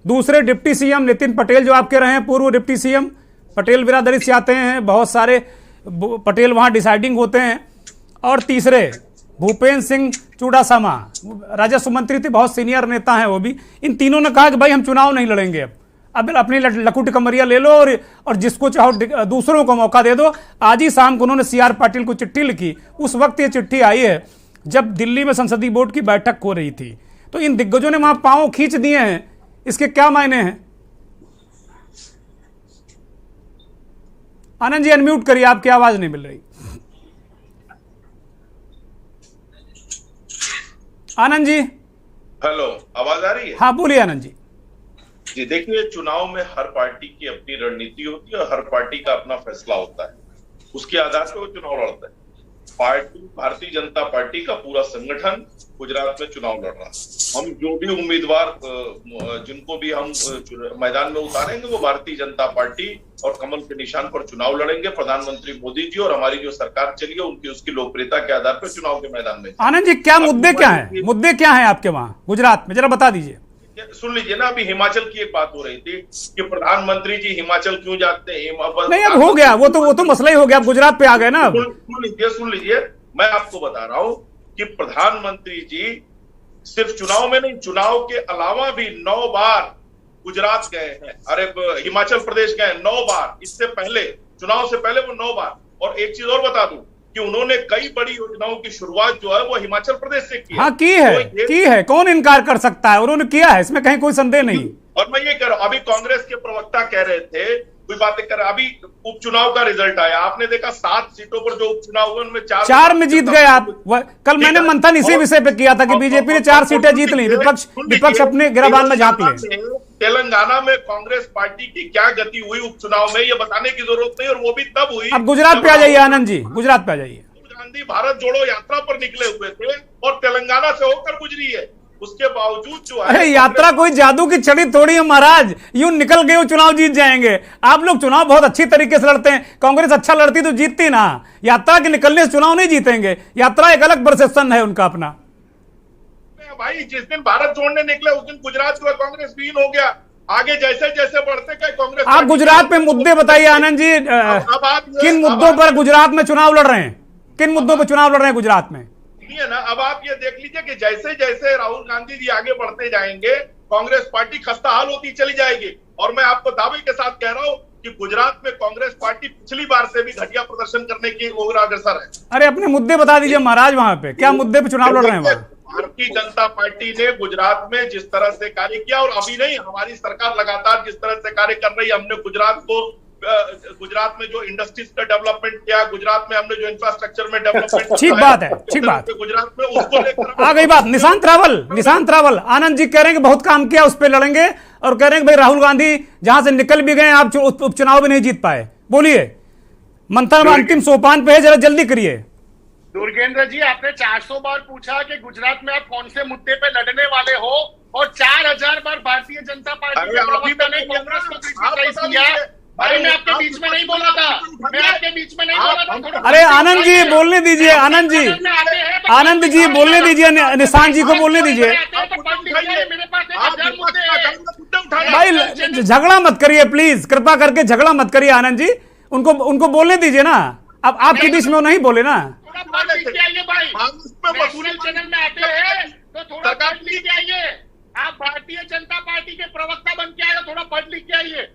दूसरे डिप्टी सीएम नितिन पटेल जो आपके रहे हैं पूर्व डिप्टी सीएम, पटेल बिरादरी से आते हैं, बहुत सारे पटेल वहां डिसाइडिंग होते हैं, और तीसरे भूपेंद्र सिंह चुड़ासामा राजस्व मंत्री थे, बहुत सीनियर नेता हैं वो भी। इन तीनों ने कहा कि भाई हम चुनाव नहीं लड़ेंगे, अब अपनी लकुट कमरिया ले लो और जिसको चाहो दूसरों को मौका दे दो। आज ही शाम को उन्होंने CR पाटिल को चिट्ठी लिखी, उस वक्त ये चिट्ठी आई है जब दिल्ली में संसदीय बोर्ड की बैठक हो रही थी। तो इन दिग्गजों ने वहां पांव खींच दिए हैं, इसके क्या मायने हैं? आनंद जी अनम्यूट करिए, आपकी आवाज नहीं मिल रही। आनंद जी, हेलो, आवाज आ रही है? हाँ बोलिए आनंद जी। जी देखिए, चुनाव में हर पार्टी की अपनी रणनीति होती है और हर पार्टी का अपना फैसला होता है, उसके आधार पर वो चुनाव लड़ता है। पार्टी भारतीय जनता पार्टी का पूरा संगठन गुजरात में चुनाव लड़ रहा है। हम जो भी उम्मीदवार जिनको भी हम मैदान में उतारेंगे वो भारतीय जनता पार्टी और कमल के निशान पर चुनाव लड़ेंगे। प्रधानमंत्री मोदी जी और हमारी जो सरकार चली है उनकी उसकी लोकप्रियता के आधार पर चुनाव के मैदान में। आनंद जी, क्या मुद्दे क्या है, मुद्दे क्या है आपके वहां गुजरात में, जरा बता दीजिए। सुन लीजिए ना, अभी हिमाचल की एक बात हो रही थी कि प्रधानमंत्री जी हिमाचल क्यों जाते हैं। नहीं, अब हो गया, वो तो मसला ही हो गया, अब गुजरात पे आ गए ना। सुन लीजिए, मैं आपको बता रहा हूं कि प्रधानमंत्री जी सिर्फ चुनाव में नहीं, चुनाव के अलावा भी 9 बार गुजरात गए हैं, अरे हिमाचल प्रदेश गए 9 बार। इससे पहले, चुनाव से पहले वो 9 बार। और एक चीज और बता दूं कि उन्होंने कई बड़ी योजनाओं की शुरुआत जो है वो हिमाचल प्रदेश से की है। हाँ, की है, कौन इनकार कर सकता है, उन्होंने किया है, इसमें कहीं कोई संदेह नहीं। और मैं ये कह रहा हूं, अभी कांग्रेस के प्रवक्ता कह रहे थे, कोई बातें कर रहे, अभी उपचुनाव का रिजल्ट आया, आपने देखा 7 सीटों पर जो उपचुनाव हुए उनमें 4 में जीत गए आप। कल मैंने मंथन इसी विषय पे किया था कि बीजेपी ने 4 सीटें जीत ली, विपक्ष अपने गिरबान में झांक ले। तेलंगाना में कांग्रेस पार्टी की क्या गति हुई उपचुनाव में, ये बताने की जरूरत नहीं, और वो भी तब हुई। अब गुजरात पे आ जाइए आनंद जी, गुजरात पे आ जाइए। गांधी भारत जोड़ो यात्रा पर निकले हुए थे और तेलंगाना से होकर गुजरी है, उसके बावजूद जो है, अरे यात्रा कोई जादू की छड़ी थोड़ी है महाराज, यूं निकल गए वो चुनाव जीत जाएंगे। आप लोग चुनाव बहुत अच्छी तरीके से लड़ते हैं, कांग्रेस अच्छा लड़ती तो जीतती ना। यात्रा के निकलने से चुनाव नहीं जीतेंगे, यात्रा एक अलग प्रोसेशन है उनका अपना। भाई जिस दिन भारत जोड़ने निकले उस दिन गुजरात जो है कांग्रेस विहीन हो गया। आगे जैसे जैसे बढ़ते गए कांग्रेस। आप गुजरात पे मुद्दे बताइए आनंद जी, किन मुद्दों पर गुजरात में चुनाव लड़ रहे हैं, किन मुद्दों पर चुनाव लड़ रहे हैं गुजरात में? है ना, अब आप ये देख लीजिए कि जैसे जैसे राहुल गांधी जी आगे बढ़ते जाएंगे कांग्रेस पार्टी खस्ताहाल होती चली जाएगी। और मैं आपको दावे के साथ कह रहा हूं कि गुजरात में कांग्रेस पार्टी पिछली बार से भी घटिया प्रदर्शन करने की ओर अग्रसर है। अरे अपने मुद्दे बता दीजिए महाराज, वहां पे क्या मुद्दे पे चुनाव लड़ रहे हैं? भारतीय जनता पार्टी ने गुजरात में जिस तरह से कार्य किया, और अभी नहीं, हमारी सरकार लगातार जिस तरह से कार्य कर रही है, हमने गुजरात में जो इंडस्ट्रीज का डेवलपमेंट किया, गुजरात में हमने जो इंफ्रास्ट्रक्चर में डेवलपमेंट, ठीक बात है, ठीक बात। गुजरात में उसको लेकर आ गई बात। निशांत रावल आनंद जी कह रहे हैं कि बहुत काम किया, उस पर लड़ेंगे, और कह रहे हैं कि भाई राहुल गांधी जहां से निकल भी गए, आप उपचुनाव भी नहीं जीत पाए। बोलिए, मंथन अंतिम सोपान पे है, जरा जल्दी करिए। दुर्गेंद्र जी, आपने 400 बार पूछा कि गुजरात में आप कौन से मुद्दे पे लड़ने वाले हो, और 4000 बार भारतीय जनता पार्टी के प्रवक्ता ने कांग्रेस को क्रिटिसाइज किया। अरे मैं आपके बीच में नहीं बोला था, मैं आपके बीच में नहीं बोला था। अरे आनंद जी बोलने दीजिए, आनंद जी बोलने दीजिए, निशांत जी को बोलने दीजिए। भाई झगड़ा मत करिए प्लीज, कृपा करके झगड़ा मत करिए आनंद जी, उनको बोलने दीजिए ना। अब आपके बीच में वो नहीं बोले ना। चैनल में आते हैं तो थोड़ा पढ़ लिख के आइए। आप भारतीय जनता पार्टी के प्रवक्ता बन के आए, थोड़ा पढ़ लिख के आइए।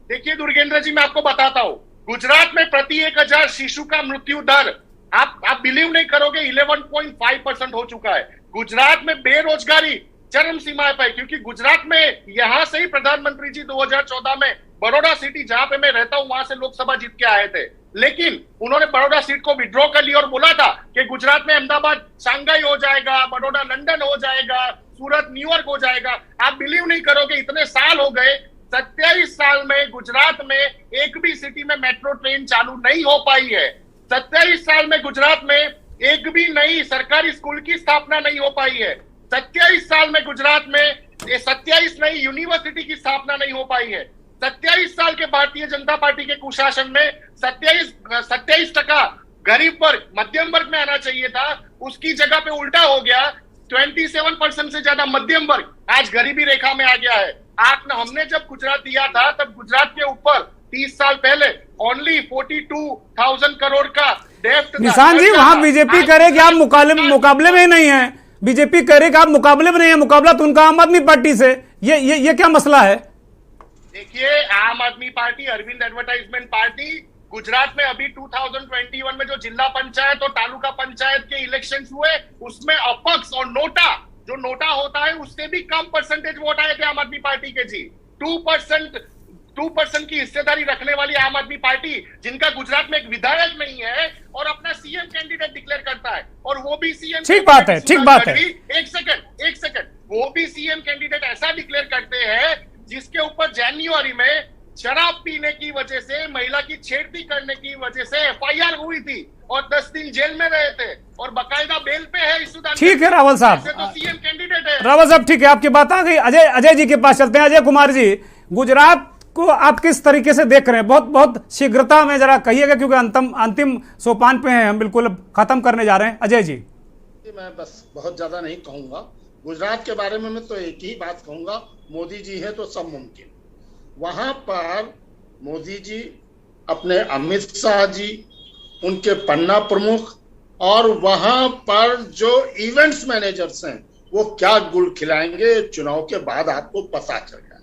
देखिए दुर्गेंद्र जी, मैं आपको बताता हूं, गुजरात में प्रति 1000 शिशु का मृत्यु दर, आप बिलीव नहीं करोगे, 11.5% हो चुका है। गुजरात में बेरोजगारी चरम सीमा पर, क्योंकि गुजरात में यहां से ही प्रधानमंत्री जी 2014 में बड़ौदा सिटी, जहां पे मैं रहता हूं, वहां से लोकसभा जीत के आए थे, लेकिन उन्होंने बड़ौदा सीट को विड्रॉ कर लिया और बोला था कि गुजरात में अहमदाबाद शांघाई हो जाएगा, बड़ौदा लंदन हो जाएगा, सूरत न्यूयॉर्क हो जाएगा। आप बिलीव नहीं करोगे, इतने साल हो गए, 27 साल में गुजरात में एक भी सिटी में मेट्रो ट्रेन चालू नहीं हो पाई है। 27 साल में गुजरात में एक भी नई सरकारी स्कूल की स्थापना नहीं हो पाई है। 27 साल में गुजरात में 27 नई यूनिवर्सिटी की स्थापना नहीं हो पाई है। 27 साल के भारतीय जनता पार्टी के कुशासन में 27% गरीब वर्ग, मध्यम वर्ग में आना चाहिए था, उसकी जगह पे उल्टा हो गया। 27% से ज्यादा मध्यम वर्ग आज गरीबी रेखा में आ गया है। हमने जब गुजरात दिया था तब गुजरात के ऊपर 30 साल पहले ओनली 42,000 करोड़ का डेफ्ट। निशांत जी, वहां बीजेपी कह रहे कि आप मुकाबले में ही नहीं है, बीजेपी कह रहे कि आप मुकाबले में नहीं है, मुकाबला तो उनका आम आदमी पार्टी से। ये क्या मसला है? देखिए, Aam Aadmi party, Arvind advertisement party, Gujarat में अभी 2021 में जो जिला पंचायत और तालुका पंचायत के इलेक्शंस हुए, उसमें अपक्ष और नोटा, जो नोटा होता है, उससे भी कम परसेंटेज वोट आए थे आम आदमी पार्टी के जी। 2% की हिस्सेदारी रखने वाली आम आदमी पार्टी, जिनका गुजरात में एक विधायक नहीं है और अपना सीएम कैंडिडेट डिक्लेयर करता है, और वो भी सीएम, ठीक बात है, ठीक बात है। एक सेकंड, वो भी सीएम कैंडिडेट ऐसा डिक्लेयर करते हैं जिसके ऊपर जनवरी में शराब पीने की वजह से, महिला की छेड़ती करने की वजह से एफआईआर हुई थी और 10 दिन जेल में रहे थे और बकायदा बेल पे है ईसुदान। ठीक है रावल साहब, तो सीएम कैंडिडेट है रावल साहब, ठीक है, आपकी बात आ गई। अजय जी के पास चलते हैं। अजय कुमार जी, गुजरात को आप किस तरीके से देख रहे हैं? बहुत शीघ्रता में जरा कहिएगा, क्योंकि अंतिम सोपान पे हैं हम, बिल्कुल खत्म करने जा रहे हैं। अजय जी। मैं बस बहुत ज्यादा नहीं कहूंगा गुजरात के बारे में, मैं तो एक ही बात कहूंगा, मोदी जी है तो सब मुमकिन। वहां पर मोदी जी, अपने अमित शाह जी, उनके पन्ना प्रमुख और वहां पर जो इवेंट्स मैनेजर्स हैं, वो क्या गुल खिलाएंगे चुनाव के बाद आपको पता चल जाए।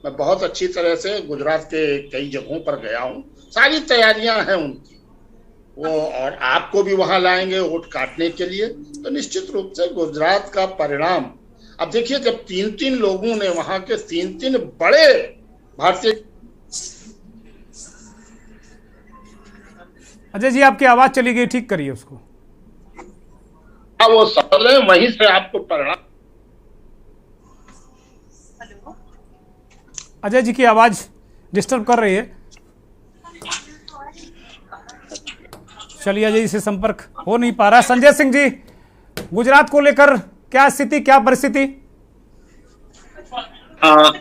मैं बहुत अच्छी तरह से गुजरात के कई जगहों पर गया हूं, सारी तैयारियां हैं उनकी वो, और आपको भी वहां लाएंगे वोट काटने के लिए। तो निश्चित रूप से गुजरात का परिणाम, अब देखिए, जब 3 लोगों ने वहां के 3 बड़े भारतीय। अजय जी, आपकी आवाज चली गई, ठीक करिए उसको। हाँ, वो सफल है, वहीं से आपको परिणाम। अजय जी की आवाज डिस्टर्ब कर रही है। चलिए, अजय जी से संपर्क हो नहीं पा रहा। संजय सिंह जी, गुजरात को लेकर क्या स्थिति, क्या परिस्थिति?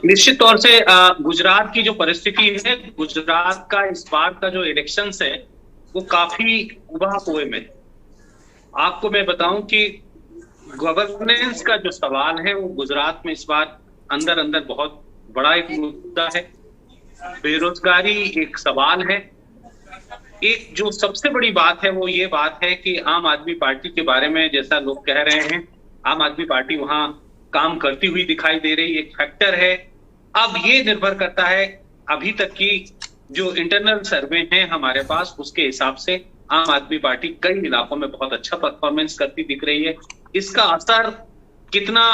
निश्चित तौर से गुजरात की जो परिस्थिति है, गुजरात का इस बार का जो इलेक्शंस है वो काफी उबाकुए में। आपको मैं बताऊं कि गवर्नेंस का जो सवाल है वो गुजरात में इस बार अंदर बहुत बड़ा एक मुद्दा है। बेरोजगारी एक सवाल है। एक जो सबसे बड़ी बात है वो ये बात है कि आम आदमी पार्टी के बारे में जैसा लोग कह रहे हैं, आम आदमी पार्टी वहां काम करती हुई दिखाई दे रही, एक फैक्टर है। अब ये निर्भर करता है, अभी तक की जो इंटरनल सर्वे हैं हमारे पास, उसके हिसाब से आम आदमी पार्टी कई इलाकों में बहुत अच्छा परफॉर्मेंस करती दिख रही है। इसका असर कितना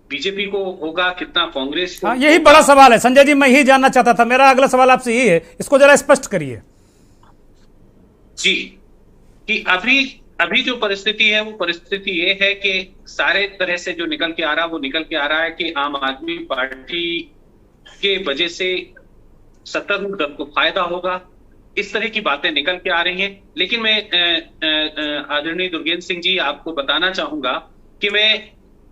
बीजेपी को होगा, कितना कांग्रेस को? यही बड़ा सवाल है संजय जी, मैं यही जानना चाहता था। मेरा अगला सवाल आपसे यही है, इसको जरा स्पष्ट करिए जी। कि अभी जो परिस्थिति है वो परिस्थिति ये है कि सारे तरह से जो निकल के आ रहा है कि आम आदमी पार्टी के वजह से सत्तारूढ़ दल को फायदा होगा, इस तरह की बातें निकल के आ रही हैं। लेकिन मैं आदरणीय दुर्गेंद्र सिंह जी आपको बताना चाहूंगा कि मैं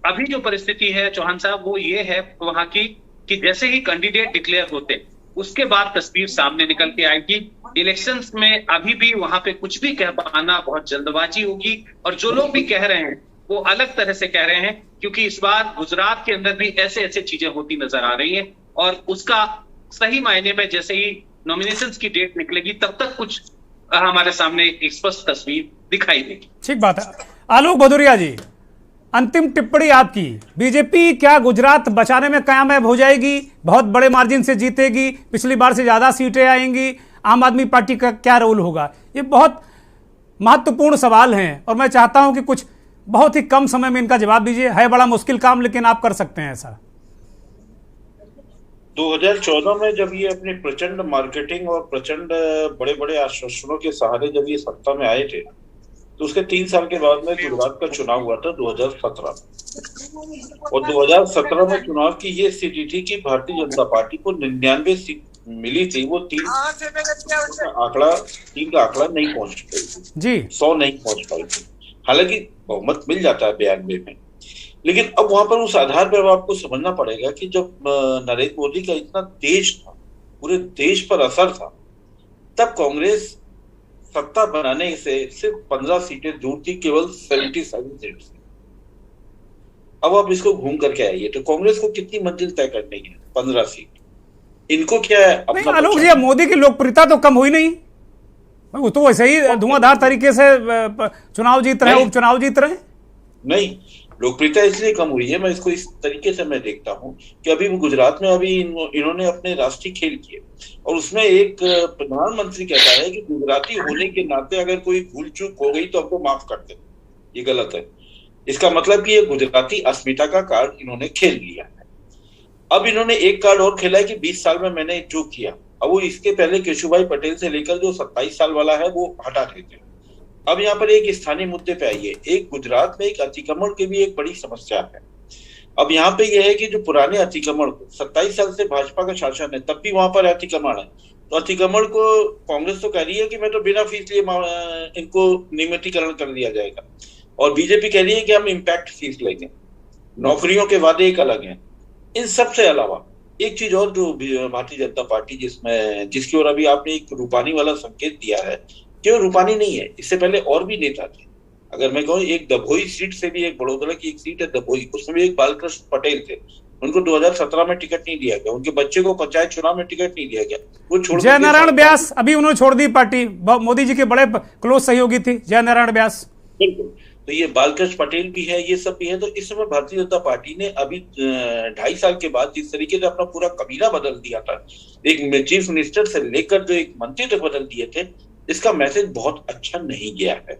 अभी जो परिस्थिति है चौहान साहब, वो ये है वहां की कि जैसे ही कैंडिडेट डिक्लेयर होते उसके बाद तस्वीर सामने निकल के आएगी। इलेक्शंस में अभी भी वहां पे कुछ भी कह पाना बहुत जल्दबाजी होगी, और जो लोग भी कह रहे हैं वो अलग तरह से कह रहे हैं, क्योंकि इस बार गुजरात के अंदर भी ऐसे चीजें होती नजर आ रही हैं, और उसका सही मायने में जैसे ही नॉमिनेशंस की डेट निकलेगी तब तक कुछ हमारे सामने एक स्पष्ट तस्वीर दिखाई देगी। ठीक बात है। आलोक भदौरिया जी, अंतिम टिप्पणी आपकी। बीजेपी क्या गुजरात बचाने में कामयाब हो जाएगी? बहुत बड़े मार्जिन से जीतेगी? पिछली बार से ज्यादा सीटें आएंगी? आम आदमी पार्टी का क्या रोल होगा? ये बहुत महत्वपूर्ण सवाल हैं और मैं चाहता हूं कि कुछ बहुत ही कम समय में इनका जवाब दीजिए। है बड़ा मुश्किल काम, लेकिन आप कर सकते हैं ऐसा। 2014 में जब ये अपनी प्रचंड मार्केटिंग और प्रचंड बड़े बड़े आश्वासनों के सहारे जब ये सत्ता में आए थे, तो उसके 3 साल के बाद में गुजरात का चुनाव हुआ था 2017 में। और 2017 में चुनाव की ये स्थिति थी कि भारतीय जनता पार्टी को 99 सीट मिली थी। वो 3 का आंकड़ा नहीं पहुंच पाई थी जी, 100 नहीं पहुंच पाई थी। हालांकि बहुमत मिल जाता है 92 में, लेकिन अब वहां पर उस आधार पर आपको समझना पड़ेगा कि जब नरेंद्र मोदी का इतना तेज था, पूरे देश पर असर था, तब कांग्रेस सत्ता बनाने से सिर्फ 15 सीटें दूर थी, केवल 77 सीट। अब आप इसको घूम करके आइए तो कांग्रेस को कितनी मंजिल तय करनी है? 15 सीट। इनको क्या है अपना? आलोक जी, मोदी की लोकप्रियता तो कम हुई नहीं, वो तो वैसे ही धुआंधार तरीके से चुनाव जीत रहे, उपचुनाव जीत रहे। नहीं, लोकप्रियता इसलिए कम हुई है, मैं इसको इस तरीके से मैं देखता हूं कि अभी गुजरात में अभी इन्होंने अपने राष्ट्रीय खेल किए, और उसमें एक प्रधानमंत्री कहता है कि गुजराती होने के नाते अगर कोई भूल चूक हो गई तो हमको माफ कर दे। ये गलत है। इसका मतलब कि ये गुजराती अस्मिता का कार्ड इन्होंने खेल लिया है। अब इन्होंने एक कार्ड और खेला है कि 20 साल में मैंने जो किया, अब वो इसके पहले केशुभाई पटेल से लेकर जो 27 साल वाला है वो हटा देते हैं। अब यहाँ पर एक स्थानीय मुद्दे पे आइए, एक गुजरात में एक अतिक्रमण की भी एक बड़ी समस्या है। अब यहाँ पे यह है कि जो पुराने अतिक्रमण को 27 साल से भाजपा का शासन है, तब भी वहां पर अतिक्रमण है, तो अतिक्रमण को कांग्रेस तो कह रही है कि मैं तो बिना फीस लिए इनको नियमितीकरण कर दिया जाएगा, और बीजेपी कह रही है कि हम इम्पैक्ट फीस लेंगे। नौकरियों के वादे एक अलग हैं। इन सब से अलावा एक चीज और जो भारतीय जनता पार्टी जिसकी ओर अभी आपने एक रूपानी वाला संकेत दिया है, क्यों रूपानी नहीं है, इससे पहले और भी नेता थे। अगर मैं कहूँ एक दभोई सीट से भी, एक बड़ौदा की एक सीट है दभोई, उसमें भी एक बालकृष्ण पटेल थे, उनको 2017 में टिकट नहीं दिया गया, उनके बच्चे को पंचायत चुनाव में टिकट नहीं दिया गया, वो छोड़। जय नारायण व्यास अभी उन्होंने छोड़ दी पार्टी, मोदी जी के बड़े क्लोज सहयोगी थी जय नारायण व्यास। बिल्कुल, तो ये बालकृष्ण पटेल भी है, ये सब भी है। तो इस समय भारतीय जनता पार्टी ने अभी 2.5 साल के बाद जिस तरीके से अपना पूरा कबीला बदल दिया था, एक चीफ मिनिस्टर से लेकर जो एक मंत्री तक बदल दिए थे, इसका मैसेज बहुत अच्छा नहीं गया है।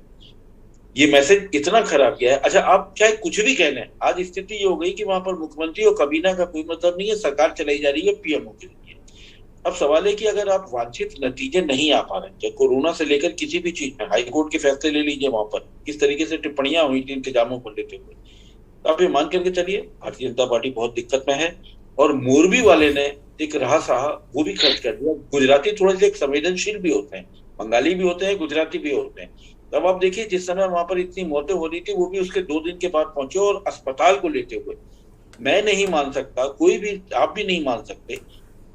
ये मैसेज इतना खराब गया है। अच्छा, आप चाहे कुछ भी कह लें, आज स्थिति ये हो गई कि वहां पर मुख्यमंत्री और कबीना का कोई मतलब नहीं है, सरकार चलाई जा रही है पीएमओ के लिए। अब सवाल है कि अगर आप वांछित नतीजे नहीं आ पा रहे, चाहे कोरोना से लेकर किसी भी चीज में, हाईकोर्ट के फैसले ले लीजिए, वहां पर किस तरीके से टिप्पणियां हुई थी इंतजामों को लेते हुए, तो आप ये मान करके चलिए भारतीय जनता पार्टी बहुत दिक्कत में है। और मोरबी वाले ने एक रहा सहा वो भी खर्च कर दिया। गुजराती थोड़े से संवेदनशील भी होते हैं, बंगाली भी होते हैं, गुजराती भी होते हैं। तब आप देखिए जिस समय वहां पर इतनी मौतें हो रही थी, वो भी उसके 2 दिन के बाद पहुंचे और अस्पताल को लेते हुए। मैं नहीं मान सकता, कोई भी, आप भी नहीं मान सकते,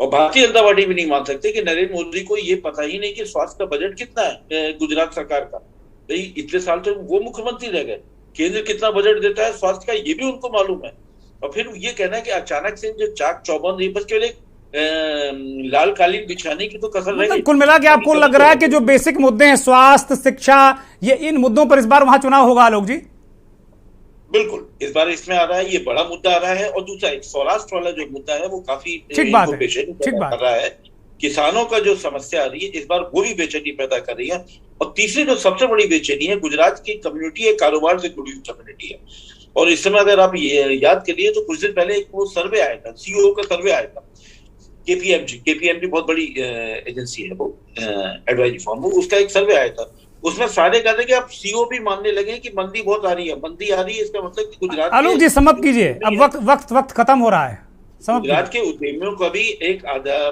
और भारतीय जनता पार्टी भी नहीं मान सकते कि नरेंद्र मोदी को ये पता ही नहीं कि स्वास्थ्य का बजट कितना है गुजरात सरकार का। तो इतने साल तो वो मुख्यमंत्री रह गए, केंद्र कितना बजट देता है स्वास्थ्य का ये भी उनको मालूम है। और फिर ये कहना है कि अचानक से जो चाक चौबंद, ये बस केवल लाल कालीन बिछाने की तो कसर रह गई। कुल मिला के आपको लग रहा है कि जो बेसिक मुद्दे हैं, स्वास्थ्य, शिक्षा, ये इन मुद्दों पर इस बार वहां चुनाव होगा आलोक जी? बिल्कुल, इस बार इसमें आ रहा है, ये बड़ा मुद्दा आ रहा है। और दूसरा एक सौराष्ट्र वाला जो मुद्दा है वो काफी बेचैनी पैदा कर रहा है। किसानों का जो समस्या आ रही है इस बार वो भी बेचैनी पैदा कर रही है। और तीसरी जो सबसे बड़ी बेचैनी है, गुजरात की कम्युनिटी है, कारोबार से जुड़ी हुई कम्युनिटी है। और इस समय अगर आप याद करिए तो कुछ दिन पहले एक वो सर्वे आया था, सीओ का सर्वे आया था, केपीएमजी बहुत बड़ी एजेंसी है वो, एडवाइजरी फॉर्म, वो उसका एक सर्वे आया था। उसमें सारे कहते कि आप सीओ भी मानने लगे कि मंदी बहुत आ रही है, मंदी आ रही है, इसका मतलब कि गुजरात आलोक जी समाप्त कीजिए, अब वक्त खत्म हो रहा है। गुजरात के उद्यमियों का भी एक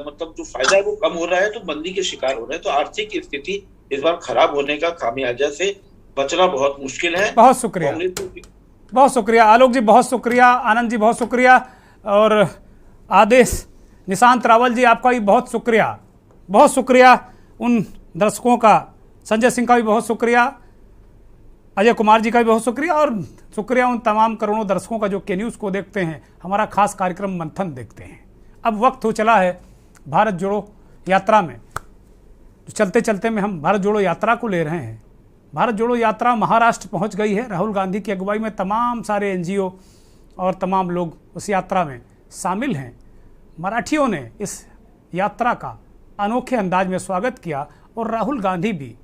मतलब जो फायदा है वो कम हो रहा है, तो मंदी के शिकार हो रहे हैं। तो आर्थिक स्थिति इस बार खराब होने का खामियाजा से बचना बहुत मुश्किल है। बहुत शुक्रिया, बहुत शुक्रिया आलोक जी, बहुत शुक्रिया आनंद जी, बहुत शुक्रिया, और आदेश निशांत रावल जी आपका भी बहुत शुक्रिया, बहुत शुक्रिया। उन दर्शकों का, संजय सिंह का भी बहुत शुक्रिया, अजय कुमार जी का भी बहुत शुक्रिया, और शुक्रिया उन तमाम करोड़ों दर्शकों का जो के न्यूज़ को देखते हैं, हमारा खास कार्यक्रम मंथन देखते हैं। अब वक्त हो चला है भारत जोड़ो यात्रा में, चलते चलते में हम भारत जोड़ो यात्रा को ले रहे हैं। भारत जोड़ो यात्रा महाराष्ट्र पहुंच गई है। राहुल गांधी की अगुवाई में तमाम सारे एनजीओ और तमाम लोग उस यात्रा में शामिल हैं। मराठियों ने इस यात्रा का अनोखे अंदाज में स्वागत किया और राहुल गांधी भी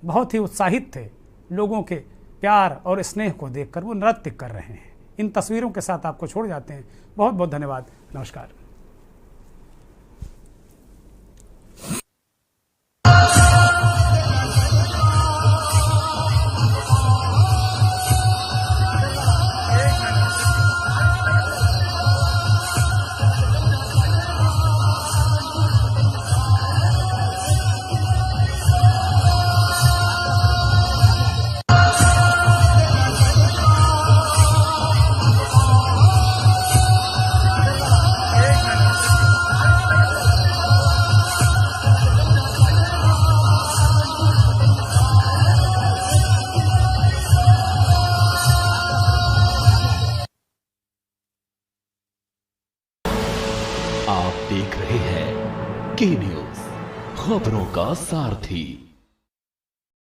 बहुत ही उत्साहित थे। लोगों के प्यार और स्नेह को देखकर वो नृत्य कर रहे हैं। इन तस्वीरों के साथ आपको छोड़ जाते हैं। बहुत बहुत धन्यवाद, नमस्कार। आप देख रहे हैं के न्यूज़, खबरों का सारथी।